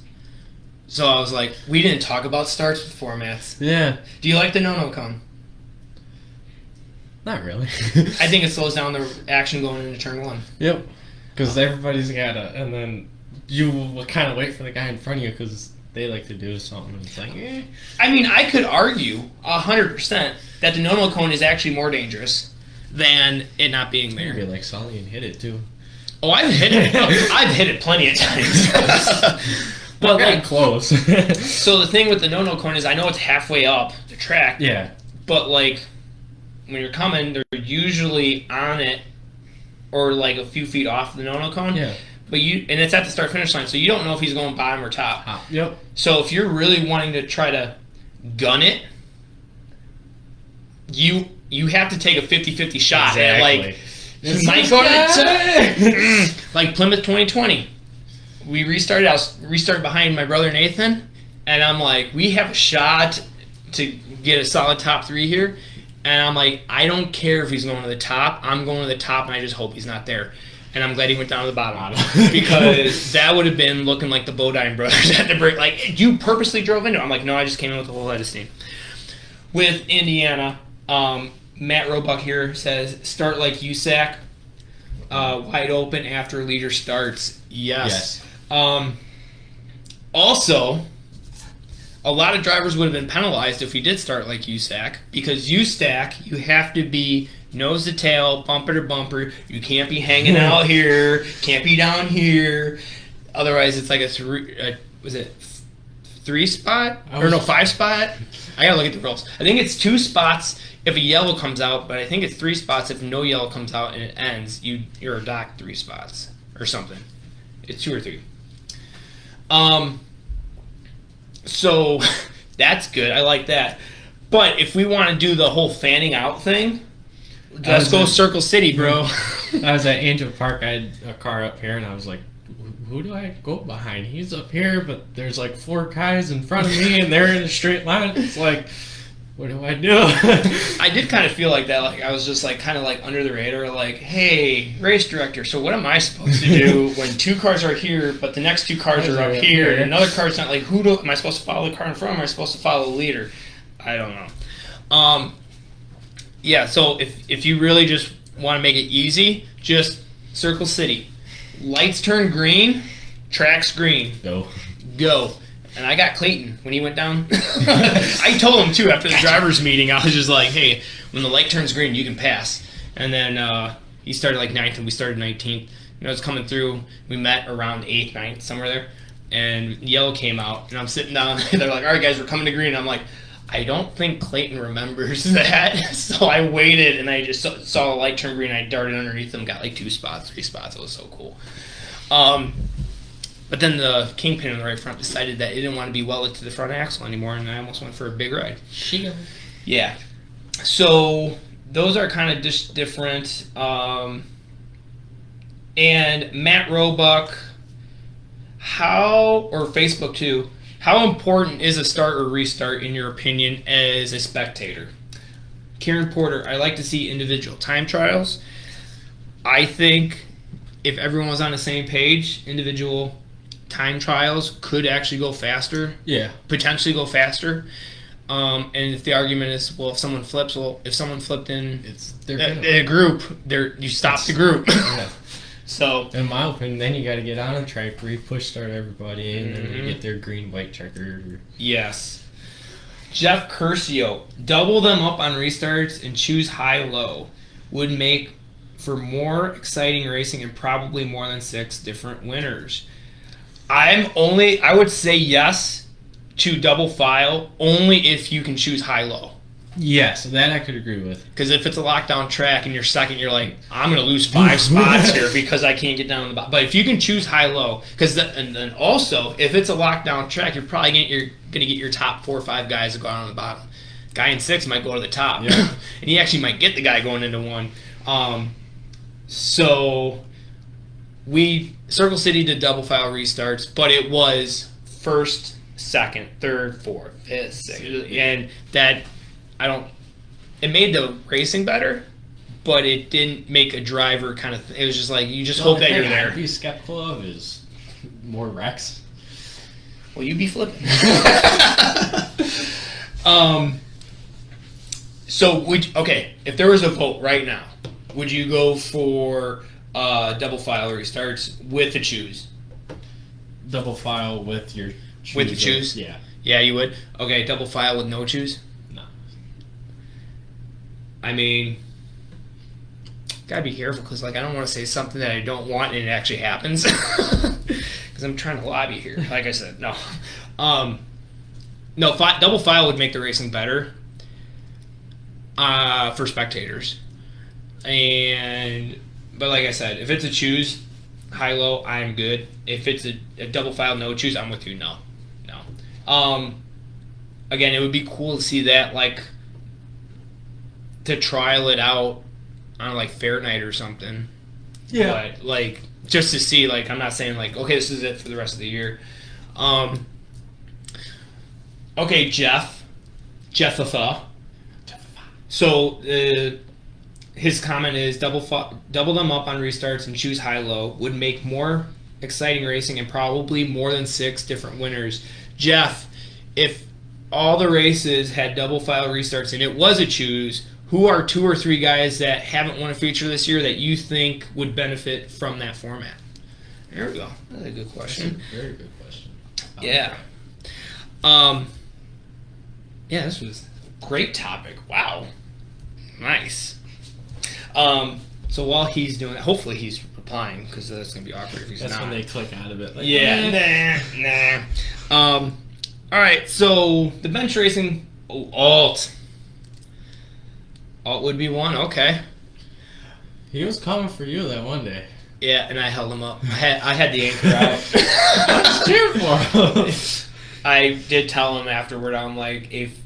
So I was like, we didn't talk about starts with formats. Yeah. Do you like the no-no cone? Not really. I think it slows down the action going into turn 1. Yep. Because everybody's got and then you will kind of wait for the guy in front of you because they like to do something. And it's like, eh. I mean, I could argue 100% that the no-no cone is actually more dangerous than it not being there. Maybe like Sully and hit it too. Oh, I've hit it. I've hit it plenty of times. But like close. So the thing with the no-no cone is I know it's halfway up the track. Yeah. But like when you're coming, they're usually on it or like a few feet off the no-no cone. Yeah. but and it's at the start finish line, so you don't know if he's going bottom or top. Yep. So if you're really wanting to try to gun it, you have to take a 50-50 shot. Exactly. Like, he might go to like Plymouth 2020. We restarted. I was restarted behind my brother Nathan, and I'm like, we have a shot to get a solid top 3 here. And I'm like, I don't care if he's going to the top. I'm going to the top, and I just hope he's not there. And I'm glad he went down to the bottom because that would have been looking like the Bodine brothers at the break. Like, you purposely drove into it. I'm like, no, I just came in with a whole head of steam. With Indiana, Matt Roebuck here says, start like USAC, wide open after leader starts. Yes. Also, a lot of drivers would have been penalized if we did start like USAC, because USAC, you have to be nose to tail, bumper to bumper. You can't be hanging out here, can't be down here. Otherwise, it's like a 3 spot? Or no, 5 spot? I gotta look at the rules. I think it's 2 spots if a yellow comes out, but I think it's 3 spots if no yellow comes out and it ends. You're docked 3 spots or something. It's 2 or 3. So that's good. I like that. But if we want to do the whole fanning out thing, let's go Circle City, bro. I was at Angel Park. I had a car up here, and I was like, who do I go behind? He's up here, but there's like 4 guys in front of me, and they're in a straight line. It's like, what do I do? I did kind of feel like that. Like, I was just like kind of like under the radar, like, hey, race director, so what am I supposed to do when 2 cars are here, but the next 2 cars are up here, and another car's not, like, am I supposed to follow the car in front, or am I supposed to follow the leader? I don't know. Yeah, so if you really just want to make it easy, just Circle City. Lights turn green, tracks green. Go. And I got Clayton when he went down. I told him, too, after the driver's meeting, I was just like, hey, when the light turns green, you can pass. And then he started like 9th, and we started 19th. I was coming through. We met around 8th, 9th, somewhere there. And yellow came out, and I'm sitting down. And they're like, all right, guys, we're coming to green. And I'm like, I don't think Clayton remembers that. So I waited, and I just saw the light turn green. I darted underneath them, got like 2 spots, 3 spots. It was so cool. But then the kingpin in the right front decided that it didn't want to be welded to the front axle anymore, and I almost went for a big ride. Yeah. So those are kind of just different. And Matt Roebuck, or Facebook too, how important is a start or restart in your opinion as a spectator? Karen Porter, I like to see individual time trials. I think if everyone was on the same page, individual time trials could actually go faster. Yeah. Potentially go faster. And if the argument is, well, if someone flipped in a group, you stop the group. Yeah. So, in my opinion, then you got to get on a track where you push start everybody, and then you get their green-white checker. Yes. Jeff Curcio, double them up on restarts and choose high-low. Would make for more exciting racing and probably more than 6 different winners. I would say yes to double file only if you can choose high-low. Yes, that I could agree with. Because if it's a lockdown track and you're second, you're like, I'm going to lose 5 spots here because I can't get down on the bottom. But if you can choose high-low, and then also, if it's a lockdown track, you're probably going to get your top 4 or 5 guys to go out on the bottom. Guy in 6 might go to the top. Yeah. And he actually might get the guy going into 1. So Circle City did double file restarts, but it was first, second, third, fourth, fifth, sixth. And that... it made the racing better, but it didn't make a driver kind of it was just like, you just hope that you're there. I'd be skeptical of is more wrecks. Well, you be flipping. So, if there was a vote right now, would you go for double file restarts with the choose? Double file with your choose. With the choose? Yeah. Yeah, you would? Okay, double file with no choose? I mean, gotta be careful because, I don't want to say something that I don't want and it actually happens. Because I'm trying to lobby here. Like I said, no. Double file would make the racing better for spectators. But like I said, if it's a choose, high-low, I'm good. If it's a double file no choose, I'm with you. No. Again, it would be cool to see that, like, to trial it out on, like, Fair Night or something. Yeah. But, like, just to see, like, I'm not saying, like, okay, this is it for the rest of the year. Okay, Jeffa. So, his comment is double them up on restarts and choose high-low would make more exciting racing and probably more than 6 different winners. Jeff, if all the races had double file restarts and it was a choose, who are 2 or 3 guys that haven't won a feature this year that you think would benefit from that format? There we go. That's a good question. That's a very good question. Yeah. Yeah, this was a great topic. Wow. Nice. So while he's doing it, hopefully he's replying, because that's going to be awkward if he's That's not. when they click out of it. Like, Yeah, nah. All right, so the bench racing alt would be one. Okay. He was coming for you that one day. Yeah, and I held him up. I had the anchor out. Let's cheer for him. I did tell him afterward. I'm like, if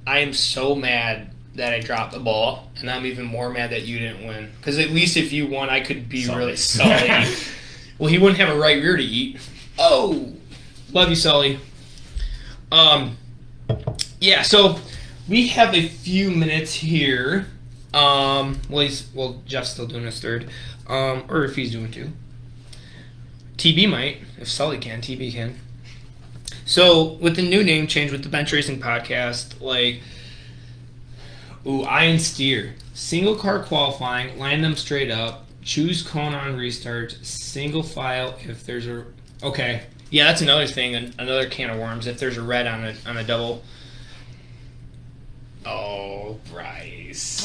I am so mad that I dropped the ball, and I'm even more mad that you didn't win, because at least if you won, I could be really Sully. Well, he wouldn't have a right rear to eat. Oh, love you, Sully. Yeah, so we have a few minutes here. Jeff's still doing his third, or if he's doing 2. TB might, if Sully can, TB can. So with the new name change with the Bench Racing Podcast, like, iron steer, single car qualifying, line them straight up, choose cone on restart, single file if there's a okay. Yeah, that's another thing, another can of worms. If there's a red on a double. Oh, Bryce.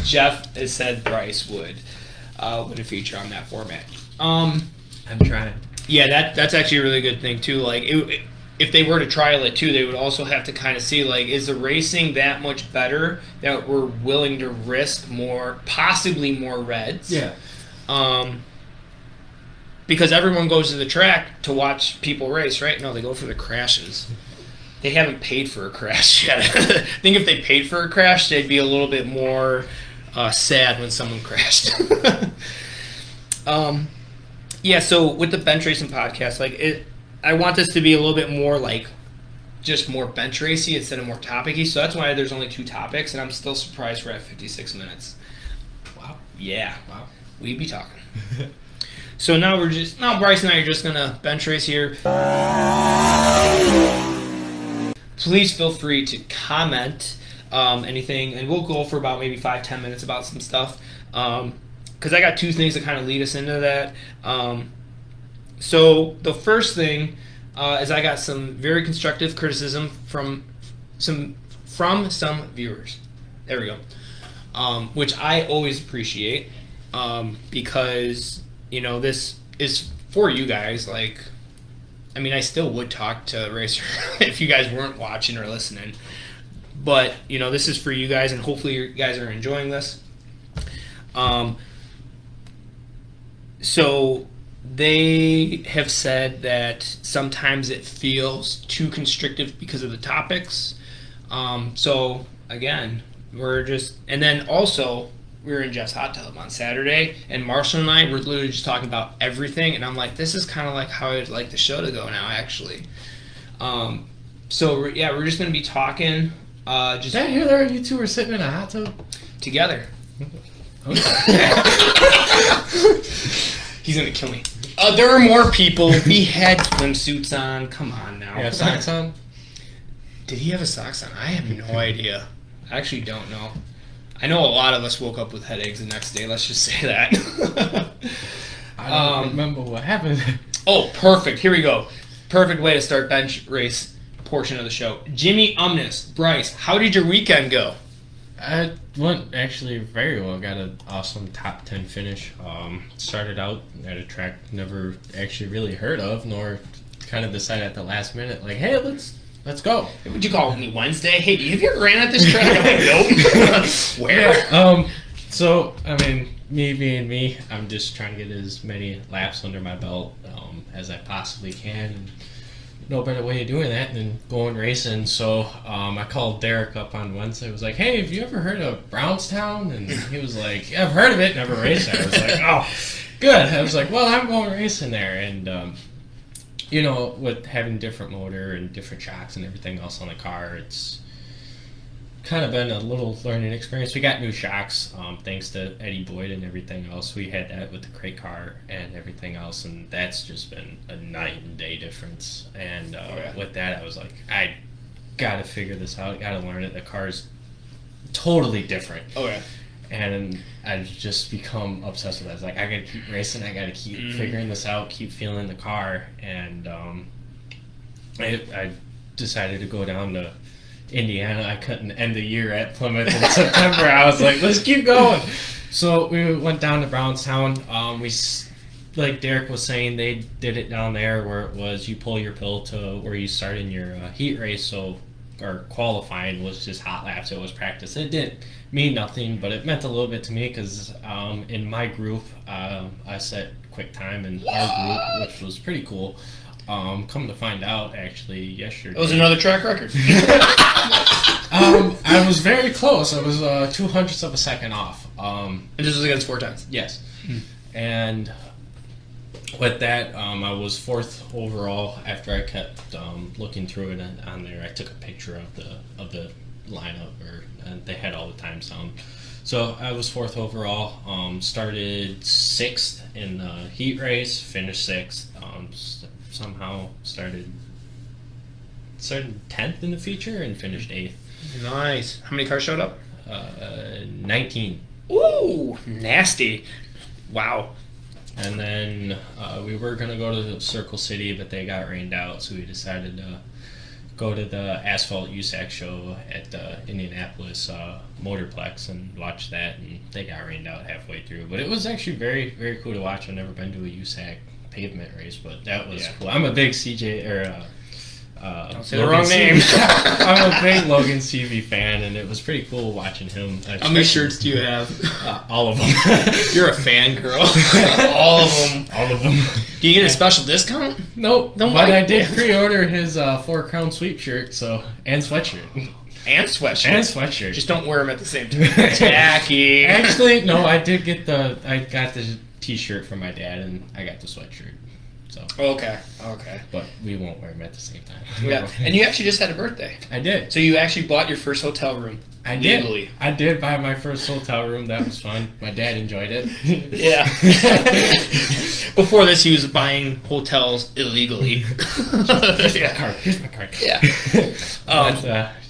Jeff has said Bryce would a feature on that format. I'm trying. Yeah, that's actually a really good thing too. Like, if they were to trial it too, they would also have to kind of see, like, is the racing that much better that we're willing to risk more, possibly more reds? Yeah. Because everyone goes to the track to watch people race, right? No, they go for the crashes. They haven't paid for a crash yet. I think if they paid for a crash, they'd be a little bit more sad when someone crashed. Yeah, so with the Bench Racing Podcast, like, I want this to be a little bit more like just more bench racy instead of more topicy. So that's why there's only 2 topics, and I'm still surprised we're at 56 minutes. Wow. Yeah. Wow. We'd be talking. So now Bryce and I are just gonna bench race here. Please feel free to comment anything, and we'll go for about maybe 5-10 minutes about some stuff. Because I got 2 things that kind of lead us into that. So the first thing is I got some very constructive criticism from some viewers. There we go. Which I always appreciate, because, you know, this is for you guys. Like, I mean, I still would talk to Racer if you guys weren't watching or listening. But, you know, this is for you guys, and hopefully you guys are enjoying this. So they have said that sometimes it feels too constrictive because of the topics. So again, and then also we were in Jeff's hot tub on Saturday, and Marshall and I were literally just talking about everything, and I'm like, this is kind of like how I'd like the show to go now, actually. So we're just gonna be talking. Did I hear that you 2 were sitting in a hot tub together? He's gonna kill me. There were more people. We had swimsuits on. Come on now. You have socks on? Did he have his socks on? I have no idea. I actually don't know. I know a lot of us woke up with headaches the next day. Let's just say that. I don't remember what happened. Oh, perfect. Here we go. Perfect way to start bench race portion of the show. Jimmy Umnus. Bryce, how did your weekend go? I went actually very well. Got an awesome top 10 finish. Started out at a track never actually really heard of, nor kind of decided at the last minute, like, hey, let's go. Would you call me Wednesday? Hey, have you ever ran at this track? I'm like, nope. Where? So, I mean, me being me, I'm just trying to get as many laps under my belt as I possibly can. And no better way of doing that than going racing. So I called Derek up on Wednesday. I was like, hey, have you ever heard of Brownstown? And he was like, yeah, I've heard of it, never raced it. I was like, oh, good. I was like, well, I'm going racing there. And, you know, with having different motor and different shocks and everything else on the car, it's kind of been a little learning experience. We got new shocks thanks to Eddie Boyd and everything else. We had that with the crate car and everything else, and that's just been a night and day difference. And with that, I was like, I gotta figure this out, gotta learn it. The car's totally different. And I've just become obsessed with it. I was like, I gotta keep racing, I gotta keep figuring this out, keep feeling the car. And I decided to go down to Indiana. I couldn't end the year at Plymouth in September. I was like, let's keep going. So we went down to Brownstown. Like Derek was saying, they did it down there where it was you pull your pill to where you start in your heat race. So our qualifying was just hot laps. It was practice. It didn't mean nothing, but it meant a little bit to me because in my group, I set quick time in our group, which was pretty cool. Come to find out, actually, yesterday. It was another track record. I was very close. I was 0.02 of a second off. And this was against 4 times. Yes. And with that, I was 4th overall. After I kept looking through it on there, I took a picture of the lineup, and they had all the times down. So I was 4th overall. Started 6th in the heat race, finished 6th. Somehow started 10th in the feature and finished 8th. Nice. How many cars showed up? 19. Ooh, nasty. Wow. And then we were going to go to Circle City, but they got rained out, so we decided to go to the Asphalt USAC show at the Indianapolis Motorplex and watch that, and they got rained out halfway through. But it was actually very, very cool to watch. I've never been to a USAC pavement race, but that was cool. I'm a big CJ don't say the wrong name. I'm a big Logan CV fan, and it was pretty cool watching him. How many shirts do you have? All of them. You're a fan girl. All of them. All of them. Do you get a special discount? Nope. But I did pre-order his 4 Crown Sweep shirt, and sweatshirt. And sweatshirt. And sweatshirt. Just don't wear them at the same time. Tacky. Actually, no, I got the T-shirt from my dad, and I got the sweatshirt. So. Okay. But we won't wear them at the same time. Yeah. And you actually just had a birthday. I did. So you actually bought your first hotel room. I did. I did buy my first hotel room. That was fun. My dad enjoyed it. Yeah. Before this, he was buying hotels illegally. Here's my card. Yeah.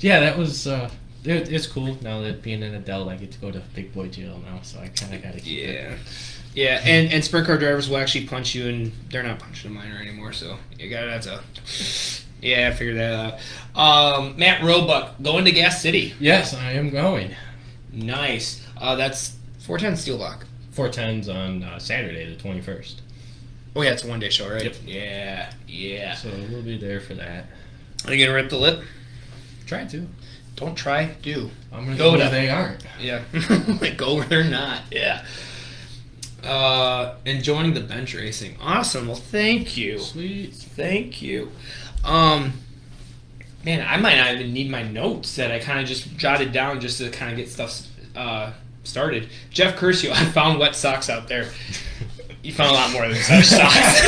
That was. It's cool now that being an adult, I get to go to big boy jail now, so I kind of got to keep it. Yeah, and sprint car drivers will actually punch you, and they're not punching a minor anymore, so you gotta have to. Yeah, figure that out. Matt Roebuck, going to Gas City. Yes, I am going. Nice. That's 410 Steel Block. 410's on Saturday, the 21st. Oh, yeah, it's a one-day show, right? Yep. Yeah. So we'll be there for that. Are you gonna rip the lip? Try to. Don't try, do. I'm gonna go where they aren't. Yeah. Go where they're not. Yeah. Enjoying the bench racing. Awesome. Well, thank you. Sweet. Thank you. Man, I might not even need my notes that I kind of just jotted down just to kind of get stuff started. Jeff Curcio, I found wet socks out there. You found a lot more than such socks.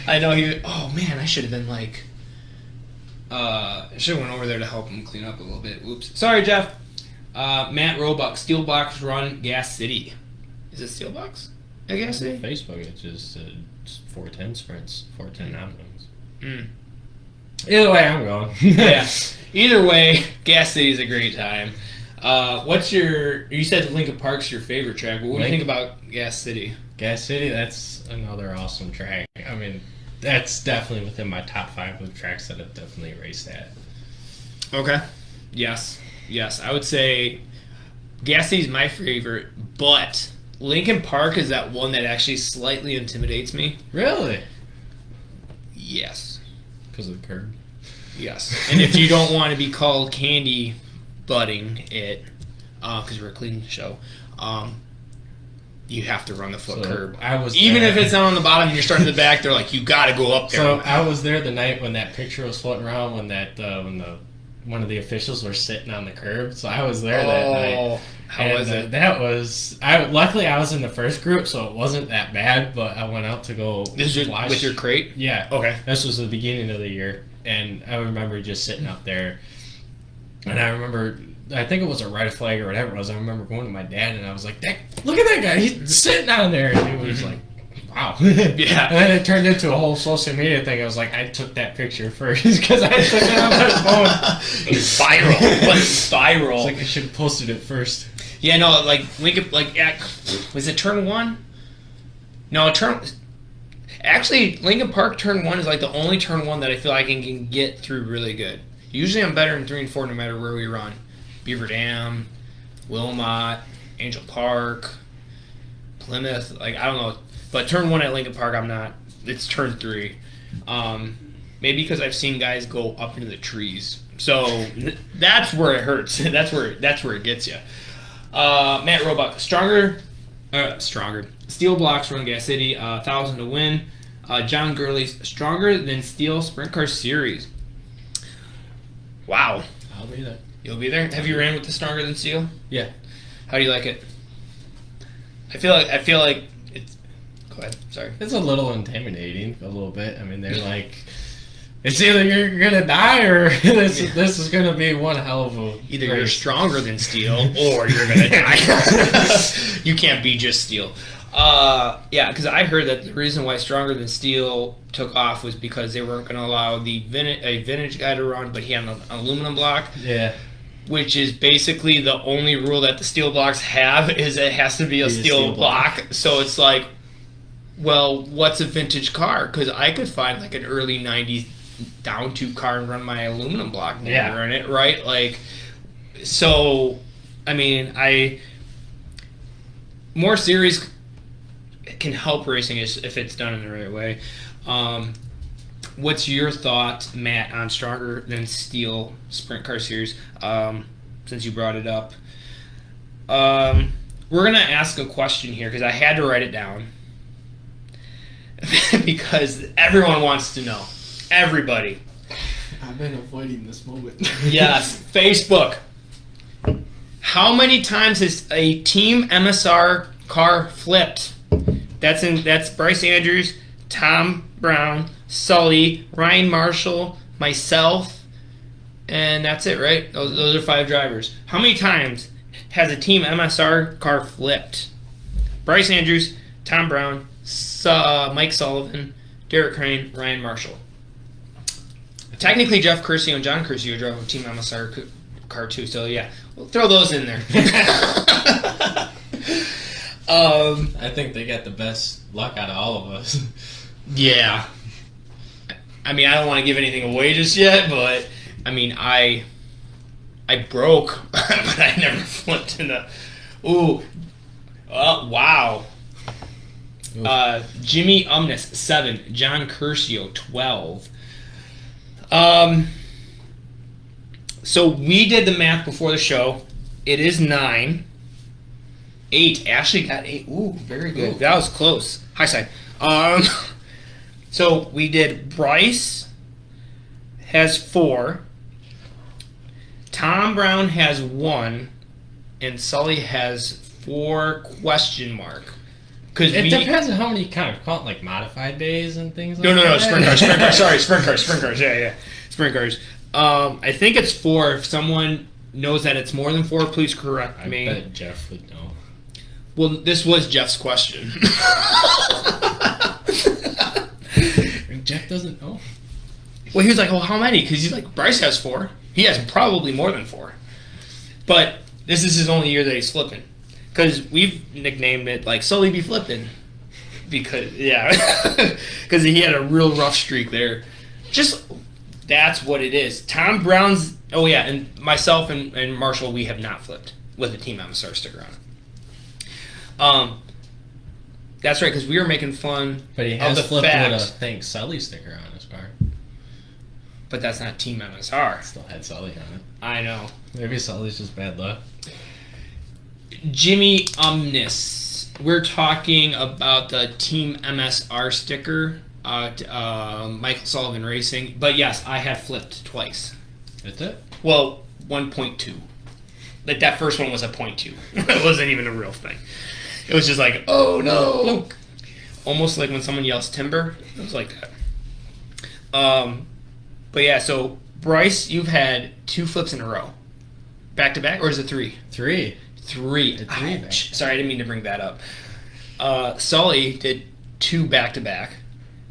I know he. Oh man, I should have been like. I should have went over there to help him clean up a little bit. Oops. Sorry, Jeff. Matt Roebuck, Steel Box Run, Gas City. Is it Steel Box? At Gas City? Facebook, it's just 410 sprints, 410 outcomes. Either way, I'm going. Yeah. Either way, Gas City is a great time. What's your? You said Lincoln Park's your favorite track. What do you think about Gas City? Gas City, that's another awesome track. I mean, that's definitely within my top 5 of tracks that I've definitely raced at. Okay. Yes. I would say Gas City's my favorite, but Lincoln Park is that one that actually slightly intimidates me. Really? Yes. Because of the curb? Yes. And if you don't want to be called candy butting it, because we're a clean show. You have to run the foot curb. I was even there. if it's down on the bottom and you're starting at the back. They're like, you got to go up there. So I was there the night when that picture was floating around when one of the officials were sitting on the curb. So I was there that night. How was it? That was luckily I was in the first group, so it wasn't that bad. But I went out to go. This is with your crate? Yeah. Okay. This was the beginning of the year, and I remember just sitting up there, and I remember. I think it was a red flag or whatever it was. I remember going to my dad and I was like, look at that guy. He's sitting down there. And he was like, wow. Yeah. And then it turned into a whole social media thing. I was like, I took that picture first because I took it on my phone. It's viral. But viral. It's like I should have posted it first. Yeah, no, like Lincoln, was it turn 1? No, actually, Lincoln Park turn 1 is like the only turn 1 that I feel like I can get through really good. Usually I'm better in 3 and 4 no matter where we run. Beaver Dam, Wilmot, Angel Park, Plymouth, I don't know. But turn 1 at Lincoln Park, I'm not. It's turn 3. Maybe because I've seen guys go up into the trees. So that's where it hurts. That's where it gets you. Matt Roebuck, stronger. Steel blocks run Gas City, 1,000 to win. John Gurley's stronger than Steel Sprint Car Series. Wow. I'll be there. You'll be there? Have you ran with the stronger than Steel? Yeah. How do you like it? I feel like it's. Go ahead. Sorry. It's a little intimidating, a little bit. I mean, they're like, it's either you're gonna die or this is gonna be one hell of a. Either race. you're stronger than Steel or you're gonna die. You can't be just Steel. Yeah, because I heard that the reason why Stronger Than Steel took off was because they weren't going to allow a vintage guy to run, but he had an aluminum block. Yeah. Which is basically the only rule that the steel blocks have is it has to be a steel block. So it's like, well, what's a vintage car? Because I could find like an early 90s down tube car and run my aluminum block motor in it, right? Like, so, I mean, more series can help racing if it's done in the right way. What's your thought, Matt, on Stronger Than Steel Sprint Car Series, since you brought it up? We're going to ask a question here because I had to write it down because everyone wants to know. Everybody. I've been avoiding this moment. Yes, Facebook. How many times has a Team MSR car flipped? That's Bryce Andrews, Tom Brown, Sully, Ryan Marshall, myself, and that's it, right? Those are 5 drivers. How many times has a Team MSR car flipped? Bryce Andrews, Tom Brown, Mike Sullivan, Derek Crane, Ryan Marshall. Technically, Jeff Curcio and John Curcio drove a Team MSR car too, so yeah, we'll throw those in there. I think they got the best luck out of all of us. Yeah. I mean, I don't want to give anything away just yet, but I mean, I broke, but I never flipped in the. Ooh. Wow. Jimmy Umness 7, John Curcio 12. So we did the math before the show. It is 9. 8. Ashley got 8. Ooh, very good. That was close. Highside. So we did Bryce has 4. Tom Brown has 1. And Sully has 4 question mark. It depends on how many kind of call it, like modified days and things like No, that. sprint cars. Sorry, sprint cars. Yeah. Sprint cars. I think it's 4. If someone knows that it's more than 4, please correct me. I bet Jeff would know. Well, this was Jeff's question. Jeff doesn't know. Well, he was like, well, how many? Because he's like, Bryce has 4. He has probably more than 4. But this is his only year that he's flipping. Because we've nicknamed it like Sully be flipping. Because, yeah. Because he had a real rough streak there. Just, that's what it is. Tom Brown's, oh yeah, and myself and Marshall, we have not flipped with a Team MSR sticker on it. That's right, because we were making fun but he of has the flipped fact. with a Thank Sully sticker on his car. But that's not Team MSR. Still had Sully on it. I know. Maybe Sully's just bad luck. Jimmy Umnus. We're talking about the Team MSR sticker, Michael Sullivan Racing. But yes, I have flipped twice. That's it? Well, 1.2. Like that first one was a 0.2. It wasn't even a real thing. It was just like, oh no. Almost like when someone yells timber. It was like that. But yeah, so Bryce, you've had 2 flips in a row. Back to back, or is it 3? 3. 3. Ouch. Sorry, I didn't mean to bring that up. Sully did 2 back to back.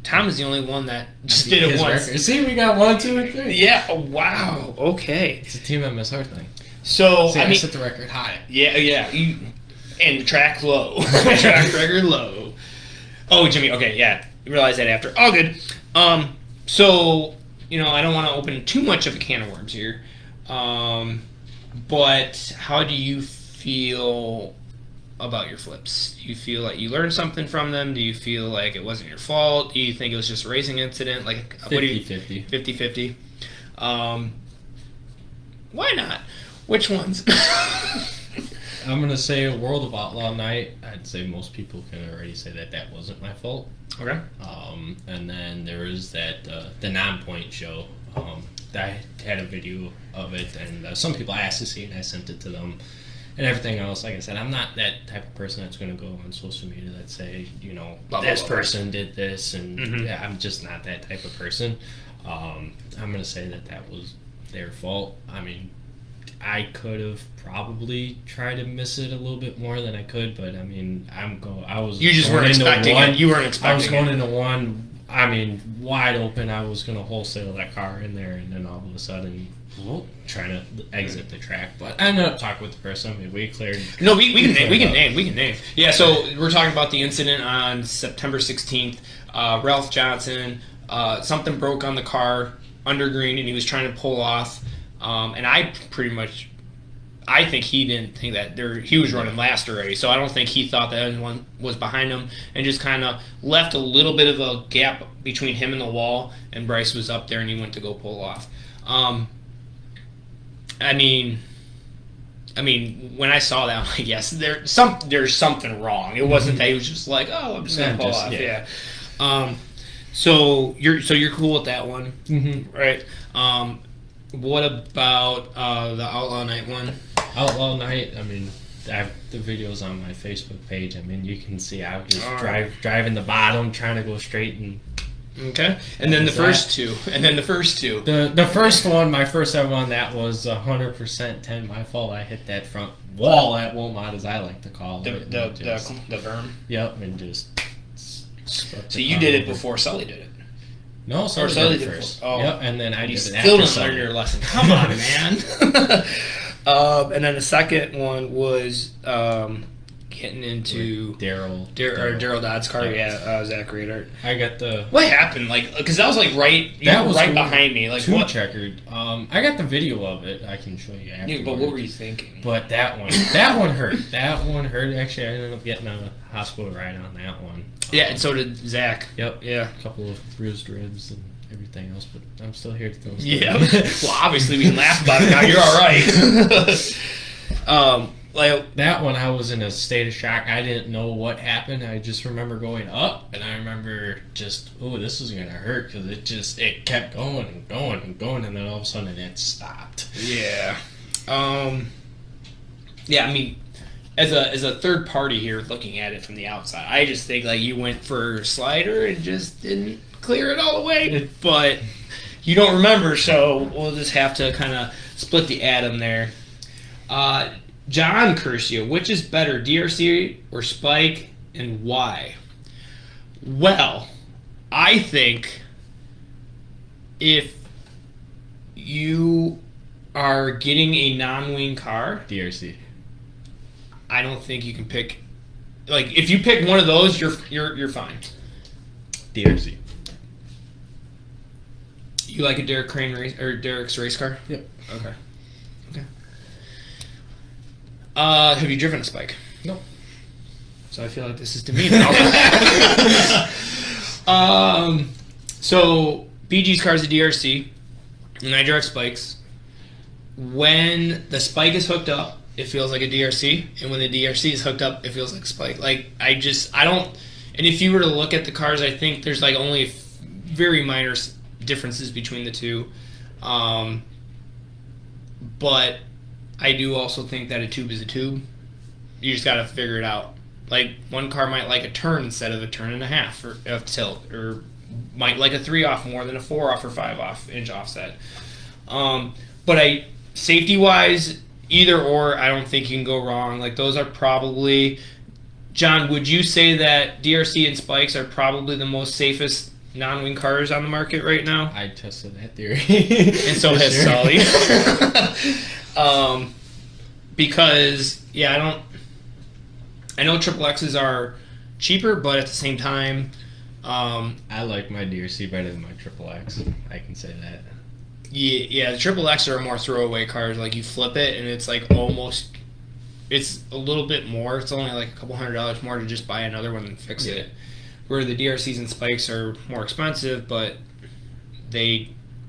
Tom is the only one that just did it once. Record. See, we got 1, 2, and 3. Yeah. Oh, wow. Okay. It's a Team MSR thing. So I set the record high. Yeah. And the track low. Track record low. Oh, Jimmy. Okay. Yeah. You realize that after. All good. So I don't want to open too much of a can of worms here. But how do you feel about your flips? Do you feel like you learned something from them? Do you feel like it wasn't your fault? Do you think it was just a racing incident? Like 50-50. 50-50. Why not? Which ones? I'm going to say World of Outlaw Night. I'd say most people can already say that wasn't my fault. Okay. And then there was that the non-point show. I had a video of it, and some people asked to see it, and I sent it to them. And everything else, like I said, I'm not that type of person that's going to go on social media that say, this person did this, and yeah, I'm just not that type of person. I'm going to say that was their fault. I mean, I could have probably tried to miss it a little bit more than I could, but I mean, You just weren't expecting it. You weren't expecting it. I was going into one. I mean, wide open. I was going to wholesale that car in there, and then all of a sudden, trying to exit the track. But I ended up talking with the person. I mean, we cleared. No, we can name. Yeah, so we're talking about the incident on September 16th. Ralph Johnson, something broke on the car under green, and he was trying to pull off. And I think he didn't think that he was running last already, so I don't think he thought that anyone was behind him, and just kind of left a little bit of a gap between him and the wall, and Bryce was up there and he went to go pull off. I mean, when I saw that, I'm like, yes, there's something wrong. It wasn't that he was just like, oh, I'm just gonna pull off. Yeah. So you're cool with that one, right? What about the Outlaw Night one? Outlaw Night, I mean, I have the videos on my Facebook page. I mean, you can see I was just driving the bottom, trying to go straight and... Okay. And then the first two. The first one, my first ever one, that was 100% 10 my fault. I hit that front wall at Wilmot, as I like to call it. The berm? Yep, and just... So you did it before Sully did it? No, Sully did it first. Oh. Yep, and then I did it after still didn't learn your lesson. Come on, man. And then the second one was getting into Daryl Dodd's car. Yeah, Zach Radart. I got the... What happened? Like, because that was like right behind me. Like what? Checkered. I got the video of it. I can show you afterwards. Yeah, but what were you thinking? But that one hurt. That one hurt. Actually, I ended up getting a hospital ride on that one. Yeah, and so did Zach. Yep. Yeah. A couple of bruised ribs and everything else, but I'm still here to tell the story. Yeah. Well, obviously we can laugh about it now. You're all right. Like that one, I was in a state of shock. I didn't know what happened. I just remember going up, and I remember just, this is gonna hurt, because it kept going and going and going, and then all of a sudden it stopped. Yeah. Yeah. I mean, as a third party here looking at it from the outside, I just think like you went for slider and just didn't clear it all the way. But you don't remember, so we'll just have to kind of split the atom there. John Curcio, which is better, DRC or Spike, and why? Well, I think if you are getting a non-wing car, DRC. I don't think you can pick. Like, if you pick one of those, you're fine. DRC. You like a Derek Crane race or Derek's race car? Yep. Okay. Have you driven a Spike? No. So I feel like this is to me now. So BG's car's a DRC, and I drive Spikes. When the Spike is hooked up it feels like a DRC, and when the DRC is hooked up, it feels like Spike. Like I don't. And if you were to look at the cars, I think there's like only very minor differences between the two. But I do also think that a tube is a tube. You just got to figure it out. Like, one car might like a turn instead of a turn and a half of tilt, or might like a 3 off more than a 4 off or 5 off inch offset. But safety-wise, either or, I don't think you can go wrong. Like, those are probably... John, would you say that DRC and Spikes are probably the most safest non-wing cars on the market right now? I tested that theory. And so has Sully. Because, yeah, I know Triple X's are cheaper, but at the same time... I like my DRC better than my Triple X. I can say that. Yeah, the Triple X are more throwaway cars. Like, you flip it, and it's like almost... It's a little bit more. It's only like a couple $100 more to just buy another one and fix it. Where the DRCs and Spikes are more expensive, but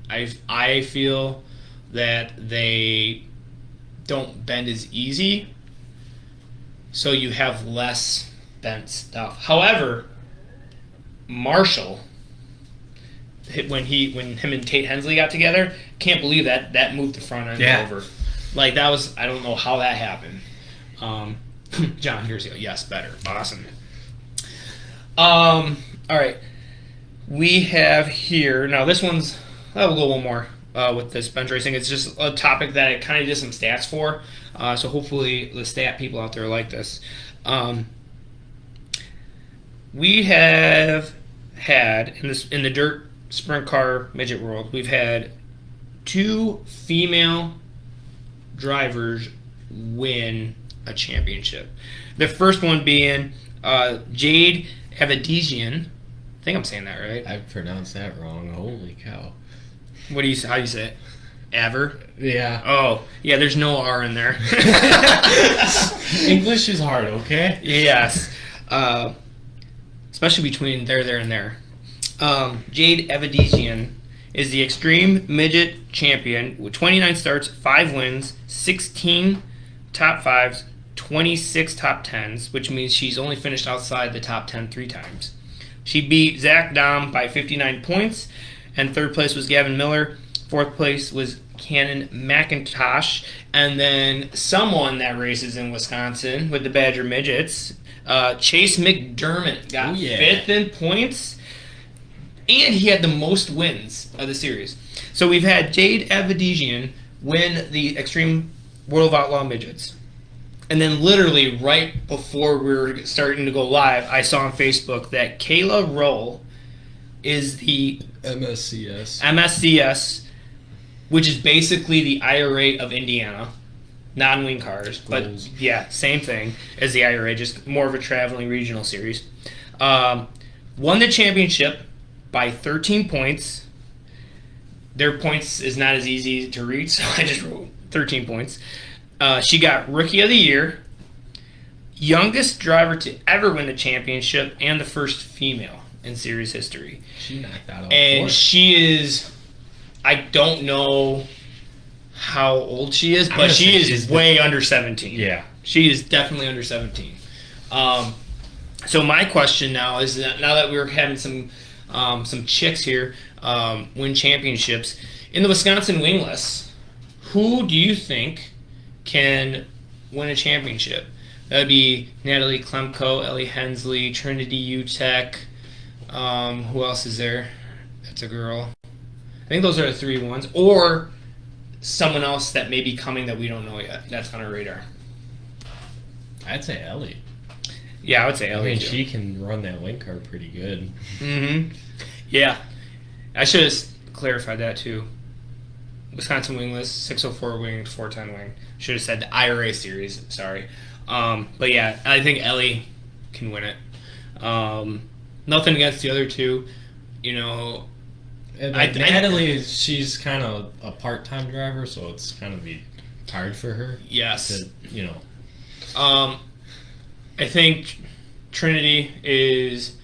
I feel that they don't bend as easy, so you have less bent stuff. However, Marshall, when him and Tate Hensley got together, can't believe that moved the front end over. Like, that was, I don't know how that happened. John, here's you go. Yes, better. Awesome. All right. We have here, now this one's, we'll go one more with this bench racing. It's just a topic that I kind of did some stats for, so hopefully the stat people out there like this. We have had, in the dirt sprint car midget world, we've had 2 female drivers win a championship. The first one being Jade Avedizian. I think I'm saying that right. I pronounced that wrong. Holy cow. How do you say it? Aver? Yeah. Oh, yeah, there's no R in there. English is hard, okay? Yes. Especially between there, and there. Jade Avedizian is the Extreme Midget Champion with 29 starts, 5 wins, 16 top 5s, 26 top 10s, which means she's only finished outside the top 10 3 times. She beat Zach Dahm by 59 points, and third place was Gavin Miller. Fourth place was Cannon McIntosh, and then someone that races in Wisconsin with the Badger Midgets, Chase McDermott, got 5th in points, and he had the most wins of the series. So we've had Jade Avedizian win the Extreme World of Outlaw Midgets. And then literally right before we were starting to go live, I saw on Facebook that Kayla Roll is the MSCS, which is basically the IRA of Indiana. Non-wing cars. But yeah, same thing as the IRA, just more of a traveling regional series. Won the championship by 13 points. Their points is not as easy to read, so I just wrote 13 points. She got Rookie of the Year, youngest driver to ever win the championship, and the first female in series history. She knocked out all And 4. she is, I don't know how old she is, but she is way under 17. Yeah. She is definitely under 17. So my question now is that now that we're having some chicks here win championships, in the Wisconsin Wingless, who do you think can win a championship? That would be Natalie Klemko, Ellie Hensley, Trinity Utek. Who else is there? That's a girl. I think those are the 3 ones. Or someone else that may be coming that we don't know yet. That's on our radar. I'd say Ellie. Yeah, I would say I Ellie. mean, too. she can run that wing car pretty good. Mm-hmm. Yeah. I should have clarified that too. Wisconsin Wingless, 604 wing, 410 wing. Should have said the IRA series, sorry. But yeah, I think Ellie can win it. Nothing against the other 2. You know, Natalie, she's kind of a part-time driver, so it's kind of be hard for her. Yes. To, you know. I think Trinity is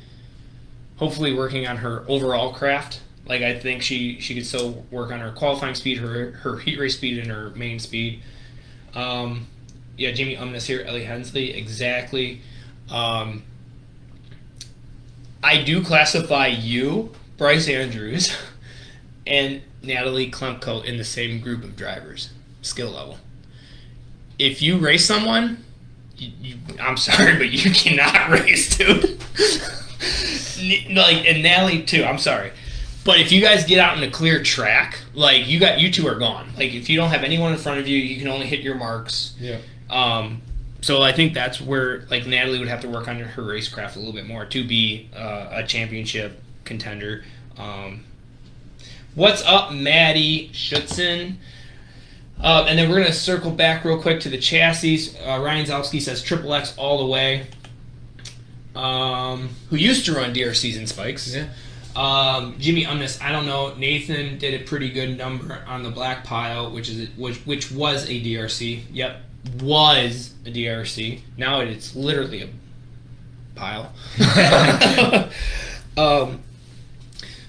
hopefully working on her overall craft. Like, I think she could still work on her qualifying speed, her heat race speed, and her main speed. Jamie Umness here, Ellie Hensley, exactly. I do classify you, Bryce Andrews, and Natalie Klemko in the same group of drivers, skill level. If you race someone, I'm sorry, but you cannot race, dude. And Natalie too. I'm sorry, but if you guys get out in a clear track, like you two are gone. Like if you don't have anyone in front of you, you can only hit your marks. Yeah. So I think that's where like Natalie would have to work on her racecraft a little bit more to be a championship contender. What's up, Maddie Schutzen? And then we're going to circle back real quick to the chassis. Ryan Zalski says Triple X all the way. Who used to run DRCs and spikes. Yeah. Jimmy Umness, I don't know. Nathan did a pretty good number on the black pile, which was a DRC. Yep, was a DRC. Now it's literally a pile.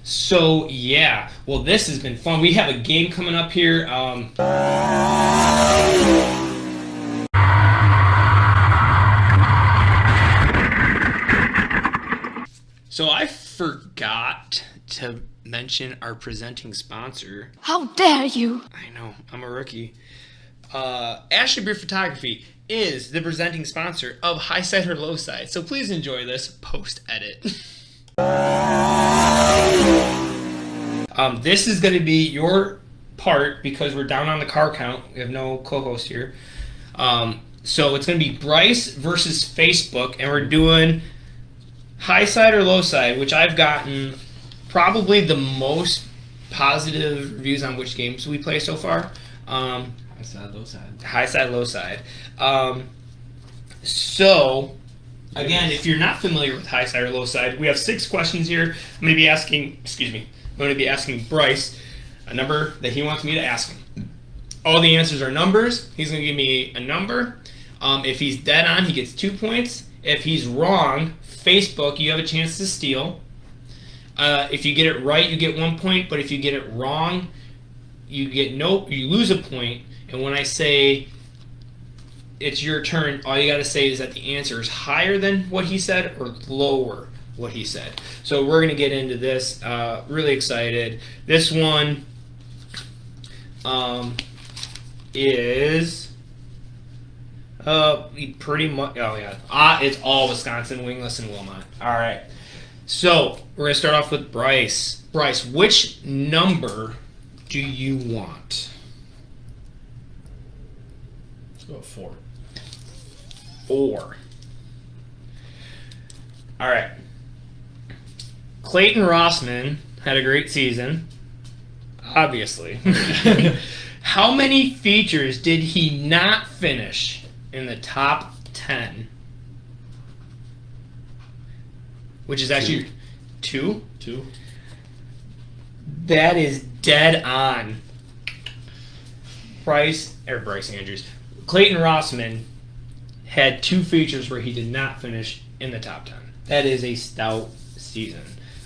So yeah, well this has been fun. We have a game coming up here. So I forgot to mention our presenting sponsor. How dare you! I know, I'm a rookie. Ashley Beer Photography is the presenting sponsor of Highside or Lowside. So please enjoy this post-edit. This is going to be your part because we're down on the car count. We have no co-host here. So it's going to be Bryce versus Facebook, and we're doing Highside or Lowside, which I've gotten probably the most positive reviews on which games we play so far. Highside, Lowside. Highside, Lowside. So, again, if you're not familiar with Highside or Lowside, we have 6 questions here. I'm going to be asking Bryce a number that he wants me to ask him. All the answers are numbers. He's going to give me a number. If he's dead on, he gets 2 points. If he's wrong, Facebook, you have a chance to steal. If you get it right, you get 1 point. But if you get it wrong, you lose a point. And when I say it's your turn, all you got to say is that the answer is higher than what he said or lower what he said. So we're going to get into this. Really excited. This one is pretty much, it's all Wisconsin, Wingless, and Wilmot. All right. So we're going to start off with Bryce. Bryce, which number do you want? Let's go with 4. 4. All right. Clayton Rossman had a great season, obviously. How many features did he not finish in the top 10? Which is actually 2? 2. That is dead on. Bryce Andrews. Clayton Rossman had 2 features where he did not finish in the top 10. That is a stout season.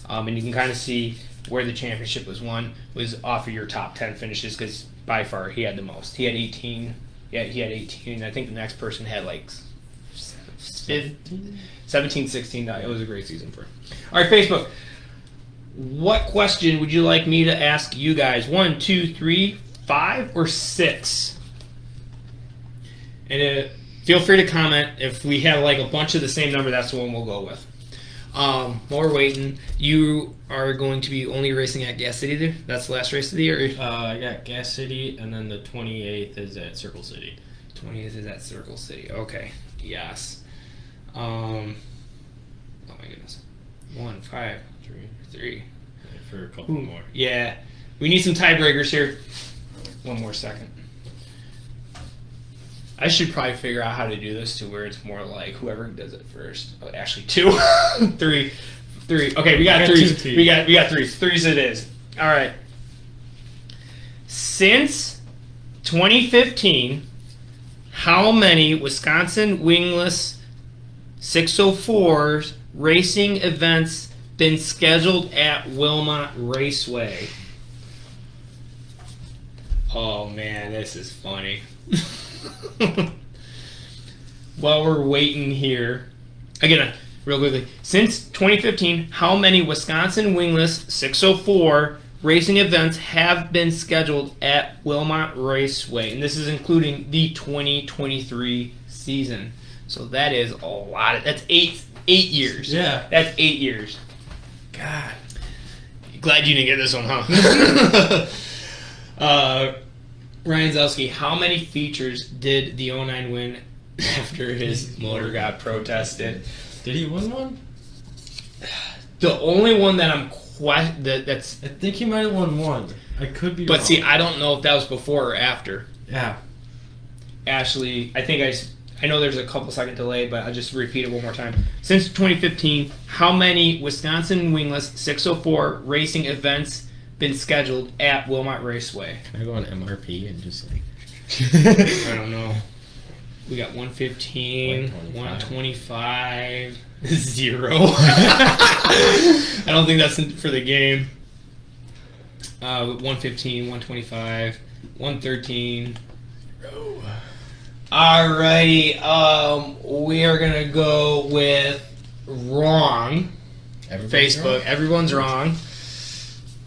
And you can kind of see where the championship was won was off of your top 10 finishes because by far he had the most. He had 18. Yeah, he had 18. I think the next person had like 17, 16. It was a great season for him. All right, Facebook. What question would you like me to ask you guys? 1, 2, 3, 5, or 6? And feel free to comment. If we have like a bunch of the same number, that's the one we'll go with. While we're waiting, you are going to be only racing at Gas City there? That's the last race of the year? Yeah, Gas City, and then the 28th is at Circle City. 28th is at Circle City. Okay. Yes. Oh my goodness. 1, 5, 3. For a couple more. Yeah. We need some tiebreakers here. One more second. I should probably figure out how to do this to where it's more like whoever does it first. Oh, actually, 2, 3. Okay, we got 3s. We got 3s. 3s it is. All right. Since 2015, how many Wisconsin Wingless 604s racing events been scheduled at Wilmot Raceway? Oh man, this is funny. while we're waiting here, again, real quickly, since 2015, how many Wisconsin Wingless 604 racing events have been scheduled at Wilmot Raceway? And this is including the 2023 season. So that is a lot. That's eight years. Yeah. That's 8 years. God. Glad you didn't get this one, huh? Ryan Zelski, how many features did the 09 win after his motor got protested? Did he win one? The only one that that's I think he might have won one. I could be but wrong. see, I don't know if that was before or after. Yeah. Ashley, I think I know there's a couple second delay, but I'll just repeat it one more time. Since 2015, how many Wisconsin Wingless 604 racing events been scheduled at Wilmot Raceway? Can I go on MRP and just like... I don't know. We got 115, 125, 0. I don't think that's for the game. 115, 125, 113. Alrighty, we are gonna go with wrong. Facebook, everyone's wrong.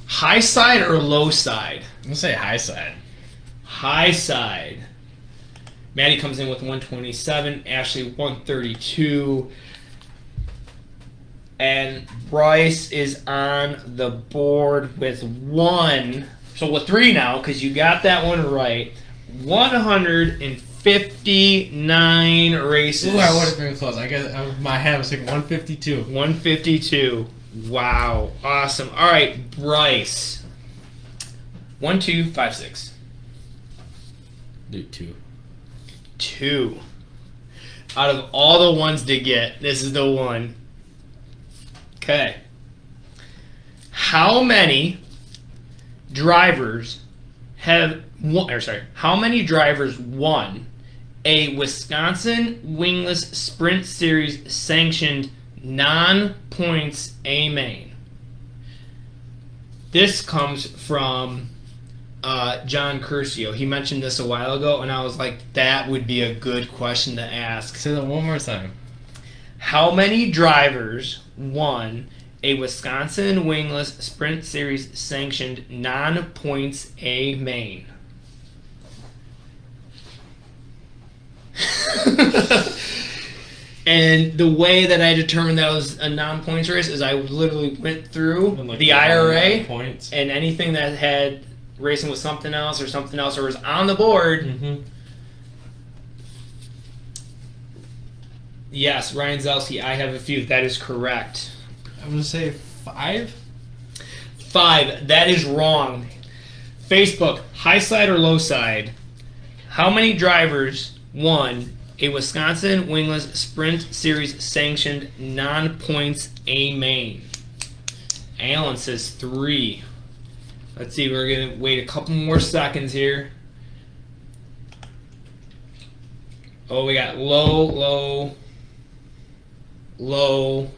Highside or Lowside? I'm gonna say Highside. Highside. Maddie comes in with 127, Ashley 132, and Bryce is on the board with 1. So with 3 now, because you got that one right. 159 races. Ooh, I would have been close. I guess my head was like 152. 152. Wow. Awesome. All right, Bryce. 1, 2, 5, 6. Do 2. 2. Out of all the ones to get, this is the one. Okay. How many drivers how many drivers won a Wisconsin Wingless Sprint Series sanctioned non-points A main? This comes from John Curcio. He mentioned this a while ago, and I was like, that would be a good question to ask. Say that one more time. How many drivers won a Wisconsin Wingless Sprint Series sanctioned non-points A main? And the way that I determined that was a non-points race is I literally went through the IRA points and anything that had racing with something else or was on the board. Mm-hmm. Yes, Ryan Zelski, I have a few. That is correct. I'm gonna say 5. 5. That is wrong. Facebook, Highside or Lowside? How many drivers won a Wisconsin Wingless Sprint Series sanctioned non-points A main? Alan says 3. Let's see, we're going to wait a couple more seconds here. Oh, we got low. Oh,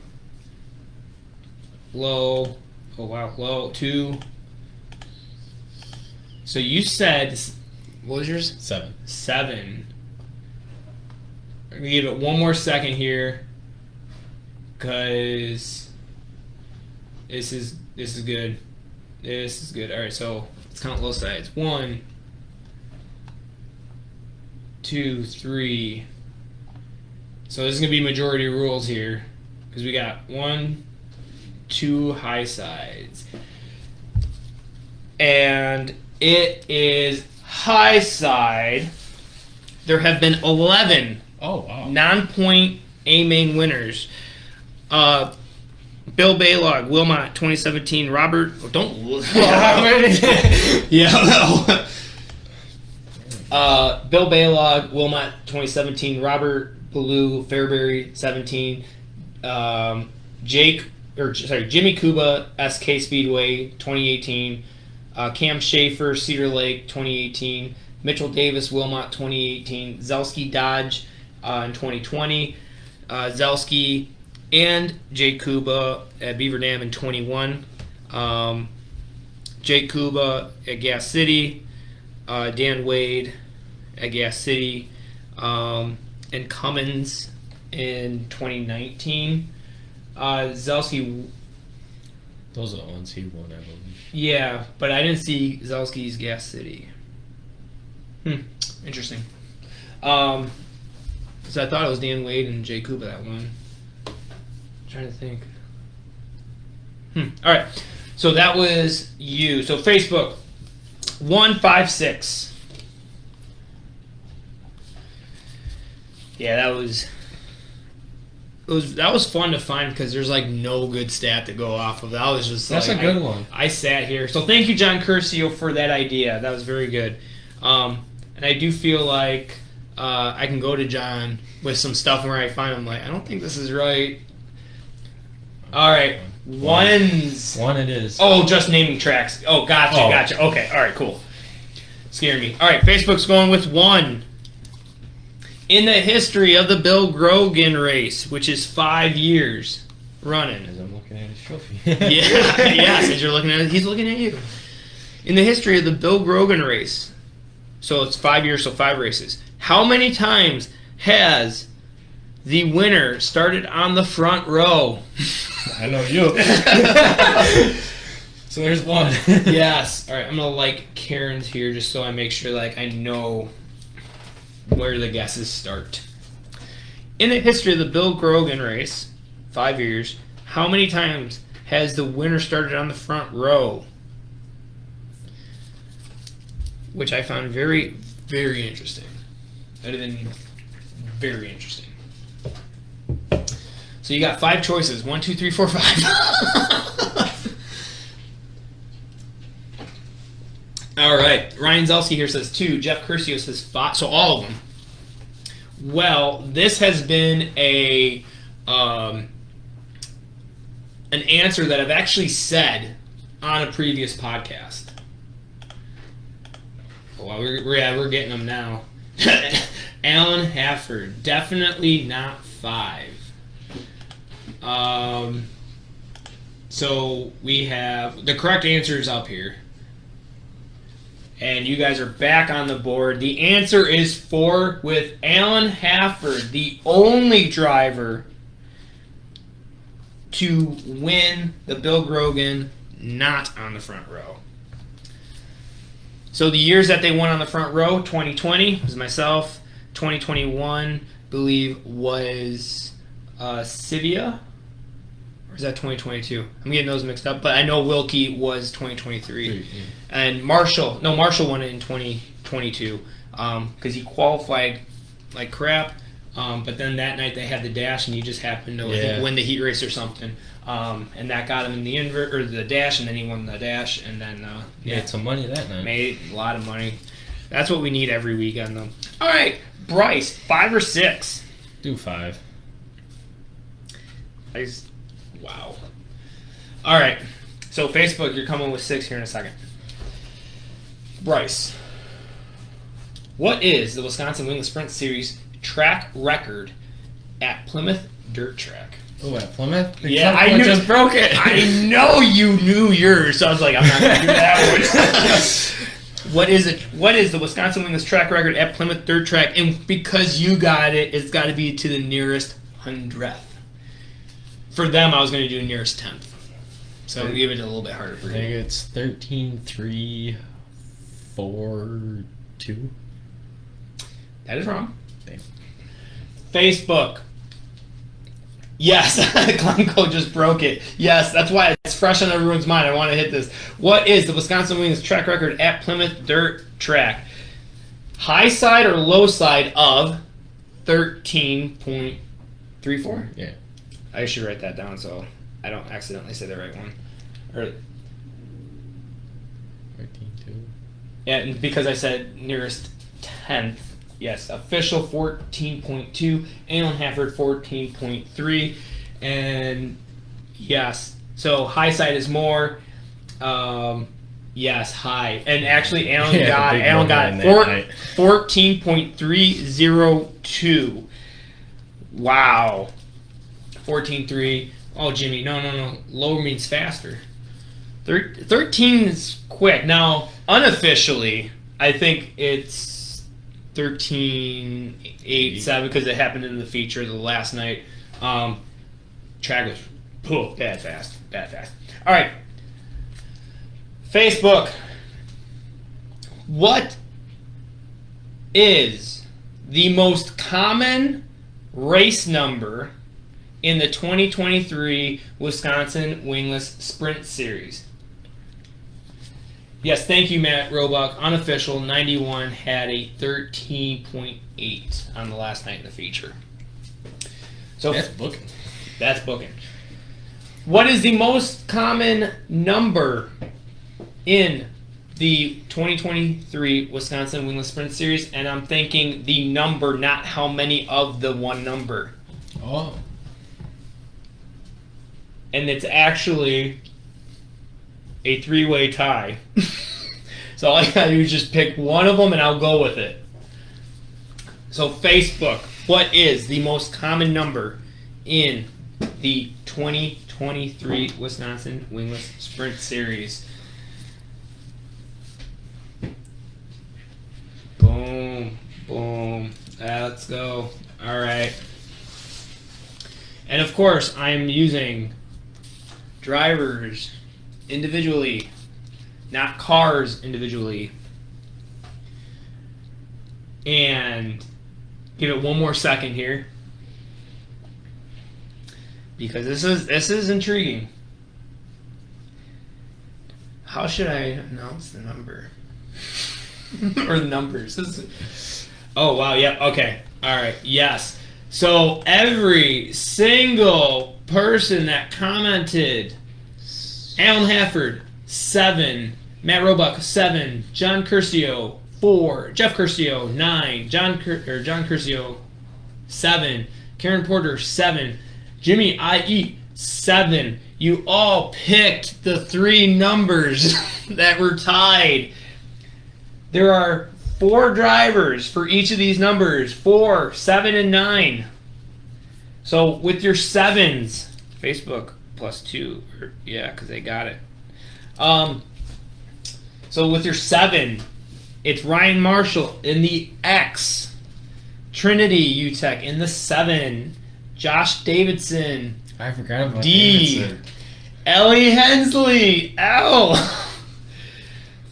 wow, low. 2. So you said, what was yours? 7. 7. I'm going to give it one more second here because this is good. This is good. All right, so let's count low sides. 1, 2, 3. So this is going to be majority rules here because we got 1, 2 high sides. And it is high side. There have been 11 non-point A main winners. Bill Baylog, Wilmot, 2017. Robert, don't. Yeah, no. Bill Baylog, Wilmot, 2017. Robert Ballou, Fairbury, 17. Jimmy Kuba, SK Speedway, 2018. Cam Schaefer, Cedar Lake, 2018. Mitchell Davis, Wilmot, 2018. Zelski Dodge in 2020. Zelski and Jake Kuba at Beaver Dam in 21. Jake Kuba at Gas City. Dan Wade at Gas City. and Cummins in 2019. Zelski. Those are the ones he won, I believe. Yeah, but I didn't see Zelski's Gas City. Interesting. So I thought it was Dan Wade and Jay Kuba that one. Trying to think. All right. So that was you. So Facebook 156. Yeah, that was fun to find because there's like no good stat to go off of. That was just that's like, a good one. I sat here. So thank you, John Curcio, for that idea. That was very good. And I do feel like I can go to John with some stuff where I find I'm like, I don't think this is right. All right. One it is. Oh, just naming tracks. Oh, gotcha. Okay, all right, cool. Scared me. All right, Facebook's going with 1. In the history of the Bill Grogan race, which is 5 years running. As I'm looking at his trophy. Yeah, since you're looking at it, he's looking at you. In the history of the Bill Grogan race, so it's 5 years, so 5 races. How many times has the winner started on the front row? I know you. So there's 1. Yes. All right, I'm going to like Karen's here just so I make sure like I know where the guesses start. In the history of the Bill Grogan race, 5 years, how many times has the winner started on the front row? Which I found very, very interesting. That would have been very interesting. So you got 5 choices. 1, 2, 3, 4, 5. All right. Ryan Zelski here says 2. Jeff Curcio says 5. So all of them. Well, this has been an answer that I've actually said on a previous podcast. Well, we're getting them now. Alan Hafford, definitely not 5. So we have the correct answers up here. And you guys are back on the board. The answer is 4 with Alan Hafford, the only driver to win the Bill Grogan not on the front row. So the years that they won on the front row, 2020 was myself. 2021, believe, was Sivia. Or is that 2022? I'm getting those mixed up, but I know Wilkie was 2023. Yeah. And Marshall won it in 2022 because he qualified like crap. But then that night they had the dash, and he just happened to I think, win the heat race or something. And that got him in the the dash, and then he won the dash, and then made some money that night. Made a lot of money. That's what we need every weekend, though. All right, Bryce, 5 or 6? Do 5. Wow. All right, so Facebook, you're coming with 6 here in a second. Bryce, what is the Wisconsin Wingless Sprint Series track record at Plymouth Dirt Track? Oh, at Plymouth? Yeah, I knew just broke it. I know you knew yours, so I was like, I'm not going to do that one. What is the Wisconsin Wingless track record at Plymouth Dirt Track? And because you got it, it's got to be to the nearest 100th. For them, I was going to do nearest 10th. So I'll give it a little bit harder for you. I think it's 13.342. That is wrong. Facebook. Yes, Glencoe just broke it. Yes, that's why it's fresh on everyone's mind. I want to hit this. What is the Wisconsin Wingless track record at Plymouth Dirt Track? Highside or Lowside of 13.34? Yeah. I should write that down so I don't accidentally say the right one. Or 13.2. Yeah, and because I said nearest 10th. Yes, official 14.2, Alan Hafford 14.3, and yes, so Highside is more. Yes, high, and actually Alan got 14.302. Wow, 14.3. Oh, Jimmy, no. Lower means faster. 13 is quick. Now, unofficially, I think it's 13.87 because it happened in the feature the last night. Track was bad fast. All right. Facebook. What is the most common race number in the 2023 Wisconsin Wingless Sprint Series? Yes, thank you, Matt Roebuck. Unofficial 91 had a 13.8 on the last night in the feature. So That's booking. That's booking. What is the most common number in the 2023 Wisconsin Wingless Sprint Series? And I'm thinking the number, not how many of the one number. Oh. And it's actually a three-way tie. So all I gotta do is just pick one of them and I'll go with it. So Facebook, what is the most common number in the 2023 Wisconsin Wingless Sprint Series? Boom, boom. Let's go. All right. And of course, I'm using drivers individually, not cars individually. And give it one more second here, because this is intriguing. How should I announce the number? Or the numbers? Oh wow, yep, okay. Alright, yes. So every single person that commented, Alan Hafford, 7, Matt Roebuck, 7, John Curcio, 4, Jeff Curcio, 9, John Curcio, 7, Karen Porter, 7, Jimmy IE, 7. You all picked the 3 numbers that were tied. There are 4 drivers for each of these numbers, 4, 7, and 9. So with your 7s, Facebook +2, yeah, because they got it. So with your 7, it's Ryan Marshall in the X, Trinity UTEC in the 7, Josh Davidson, I forgot about D, Davidson. Ellie Hensley, L.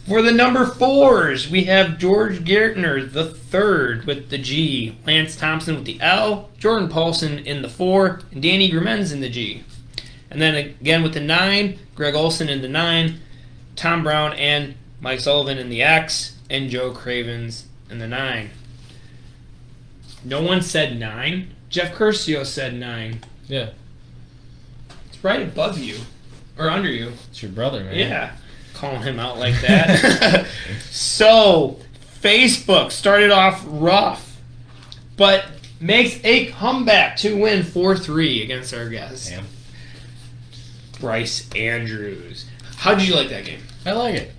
For the number 4s, we have George Gertner, the 3rd, with the G, Lance Thompson with the L, Jordan Paulson in the 4, and Danny Grimenz in the G. And then again with the 9, Greg Olson in the 9, Tom Brown and Mike Sullivan in the X, and Joe Cravens in the 9. No one said 9. Jeff Curcio said 9. Yeah. It's right above you. Or under you. It's your brother, man. Yeah. Calling him out like that. So, Facebook started off rough, but makes a comeback to win 4-3 against our guest, Damn. Bryce Andrews. How did you like that game? I like it.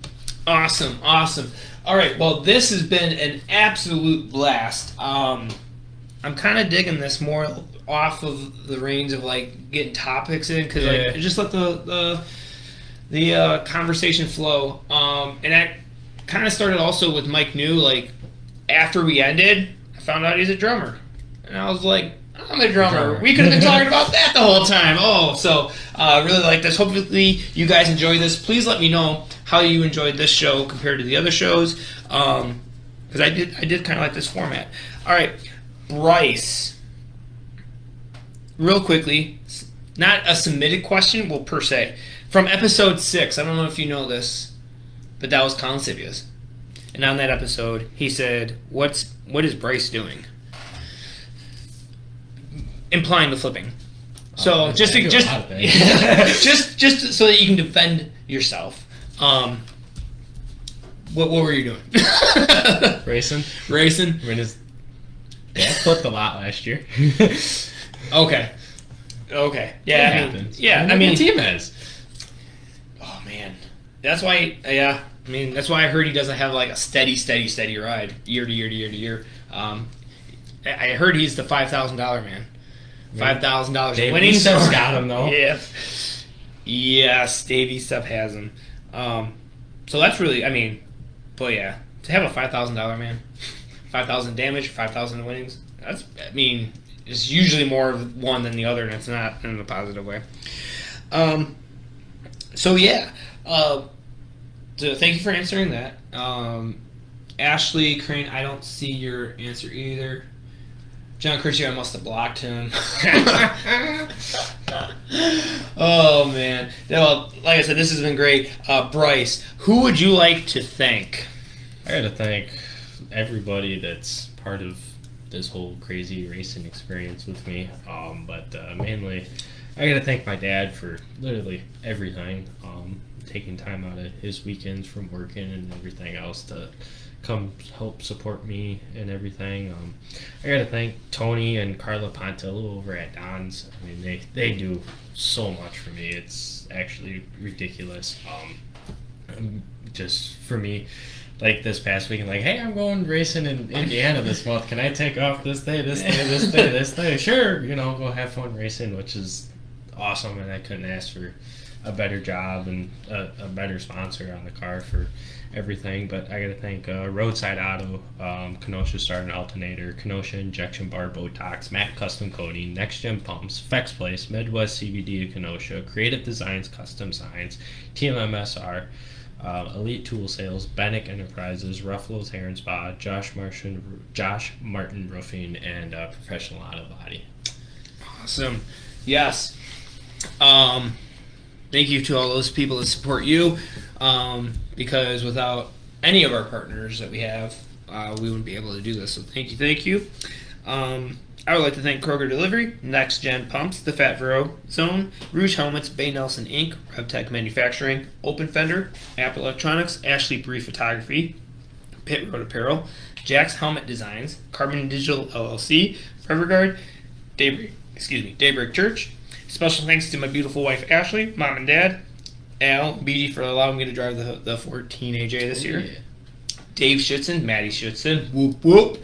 Awesome. All right, well, this has been an absolute blast. I'm kind of digging this more off of the reins of like getting topics in, because like just let the conversation flow. And that kind of started also with Mike New. Like after we ended, I found out he's a drummer, and I was like, I'm a drummer. We could have been talking about that the whole time. Oh, so really like this. Hopefully you guys enjoy this. Please let me know how you enjoyed this show compared to the other shows, because I did kind of like this format. All right, Bryce. Real quickly, not a submitted question, well, per se. From episode 6, I don't know if you know this, but that was Colin Sivia's. And on that episode, he said, what is Bryce doing? Implying the flipping. So just so that you can defend yourself. What were you doing? Racing. Racing. I mean, his dad flipped a lot last year. Okay. Yeah. Happens. I mean, the team has. Oh man, that's why. Yeah, I mean, that's why I heard he doesn't have like a steady ride year to year. I heard he's the $5,000 man. $5,000 winning. Stuff's got him though. Yeah. Yes, Davey stuff has him. So that's really, I mean, but yeah, to have a $5,000 man 5,000 damage, 5,000 winnings. It's usually more of one than the other, and it's not in a positive way. So thank you for answering that. Ashley Crane, I don't see your answer either. John Curcio, I must have blocked him. Oh, man. Well, like I said, this has been great. Bryce, who would you like to thank? I got to thank everybody that's part of this whole crazy racing experience with me. But mainly, I got to thank my dad for literally everything. Taking time out of his weekends from working and everything else to come help support me and everything. I got to thank Tony and Carla Pontillo over at Don's. I mean, they do so much for me. It's actually ridiculous. Just for me, like this past weekend, like, hey, I'm going racing in Indiana this month. Can I take off this day, this day, this day, this day? Sure, go have fun racing, which is awesome, and I couldn't ask for a better job and a better sponsor on the car for everything. But I got to thank Roadside Auto, Kenosha Start and Alternator, Kenosha Injection Bar Botox, Mac Custom Coating, Next Gen Pumps, Fex Place, Midwest CBD of Kenosha, Creative Designs Custom Signs, TMMSR, Elite Tool Sales, Bannock Enterprises, Ruffalo's Hair and Spa, Josh Martin Roofing, and Professional Auto Body. Awesome. Yes. Thank you to all those people that support you, because without any of our partners that we have, we wouldn't be able to do this. So thank you. I would like to thank Kroger Delivery, Next Gen Pumps, The Fat Vero Zone, Rouge Helmets, Bay Nelson Inc., RevTech Manufacturing, Open Fender, Apple Electronics, Ashley Bree Photography, Pit Road Apparel, Jack's Helmet Designs, Carbon Digital LLC, ForeverGuard, Daybreak Church. Special thanks to my beautiful wife Ashley, mom and dad, Al, BG for allowing me to drive the 14 AJ this year. Yeah. Dave Schützen, Maddie Schützen, whoop whoop.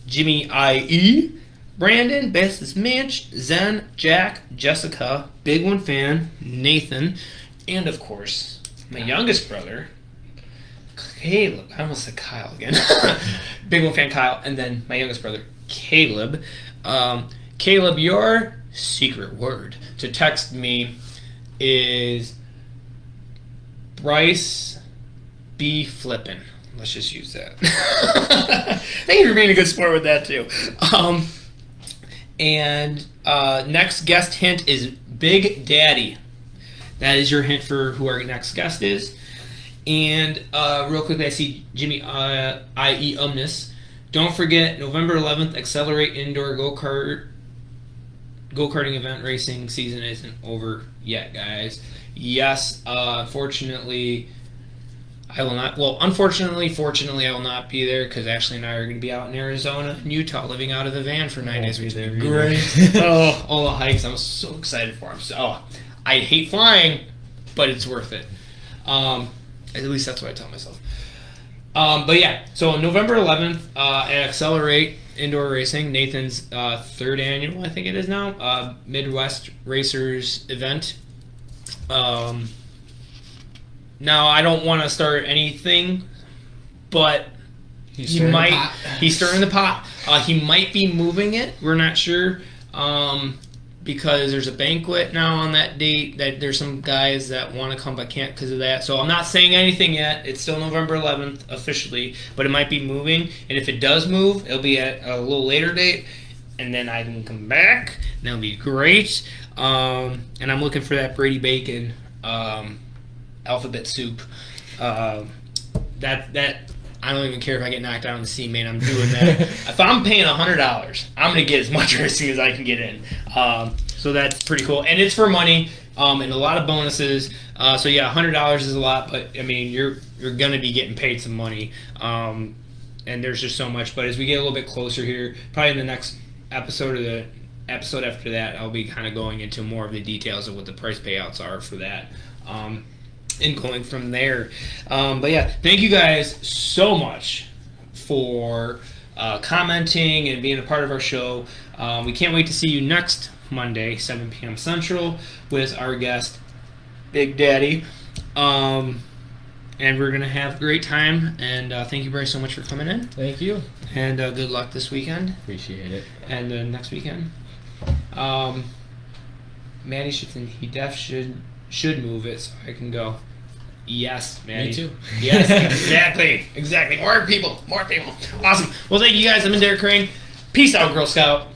Jimmy IE, Brandon, Bestis Manch, Zen, Jack, Jessica, Big One Fan, Nathan, and of course, my youngest brother, Caleb. I almost said Kyle again. Big One Fan Kyle, and then my youngest brother, Caleb. Caleb, your secret word to text me is Bryce B. Flippin'. Let's just use that. Thank you for being a good sport with that, too. Next guest hint is Big Daddy. That is your hint for who our next guest is. And real quickly, I see Jimmy IE Umnus. Don't forget, November 11th, Accelerate Indoor Go-Karting event racing season isn't over yet, guys. Yes, unfortunately, I will not. Well, unfortunately, fortunately, I will not be there because Ashley and I are going to be out in Arizona and Utah, living out of the van for 9 days. Which is great. All the hikes! I'm so excited for them. I hate flying, but it's worth it. At least that's what I tell myself. But yeah, so November 11th at Accelerate Indoor Racing, Nathan's third annual, I think it is now, Midwest Racers event. Now, I don't want to start anything, but he's stirring the pot. He might be moving it. We're not sure, because there's a banquet now on that date that there's some guys that want to come but can't because of that. So I'm not saying anything yet. It's still November 11th officially, but it might be moving. And if it does move, it'll be at a little later date, and then I can come back. And that'll be great. And I'm looking for that Brady Bacon alphabet soup. That I don't even care if I get knocked out in the sea, man. I'm doing that. If I'm paying $100, I'm gonna get as much racing as I can get in. So that's pretty cool, and it's for money, and a lot of bonuses. So yeah, $100 is a lot, but I mean, you're gonna be getting paid some money, and there's just so much. But as we get a little bit closer here, probably in the next episode or the episode after that, I'll be kind of going into more of the details of what the price payouts are for that. And going from there. But yeah, thank you guys so much for commenting and being a part of our show. We can't wait to see you next Monday, 7 p.m. Central, with our guest, Big Daddy. and we're gonna have a great time. And thank you, Bryce, so much for coming in. Thank you. And good luck this weekend Appreciate it. and next weekend. Manny should move it so I can go. Yes, Manny. Me too. Yes, exactly. More people. Awesome. Well, thank you guys. I'm in Derek Crane. Peace out, Girl Scout.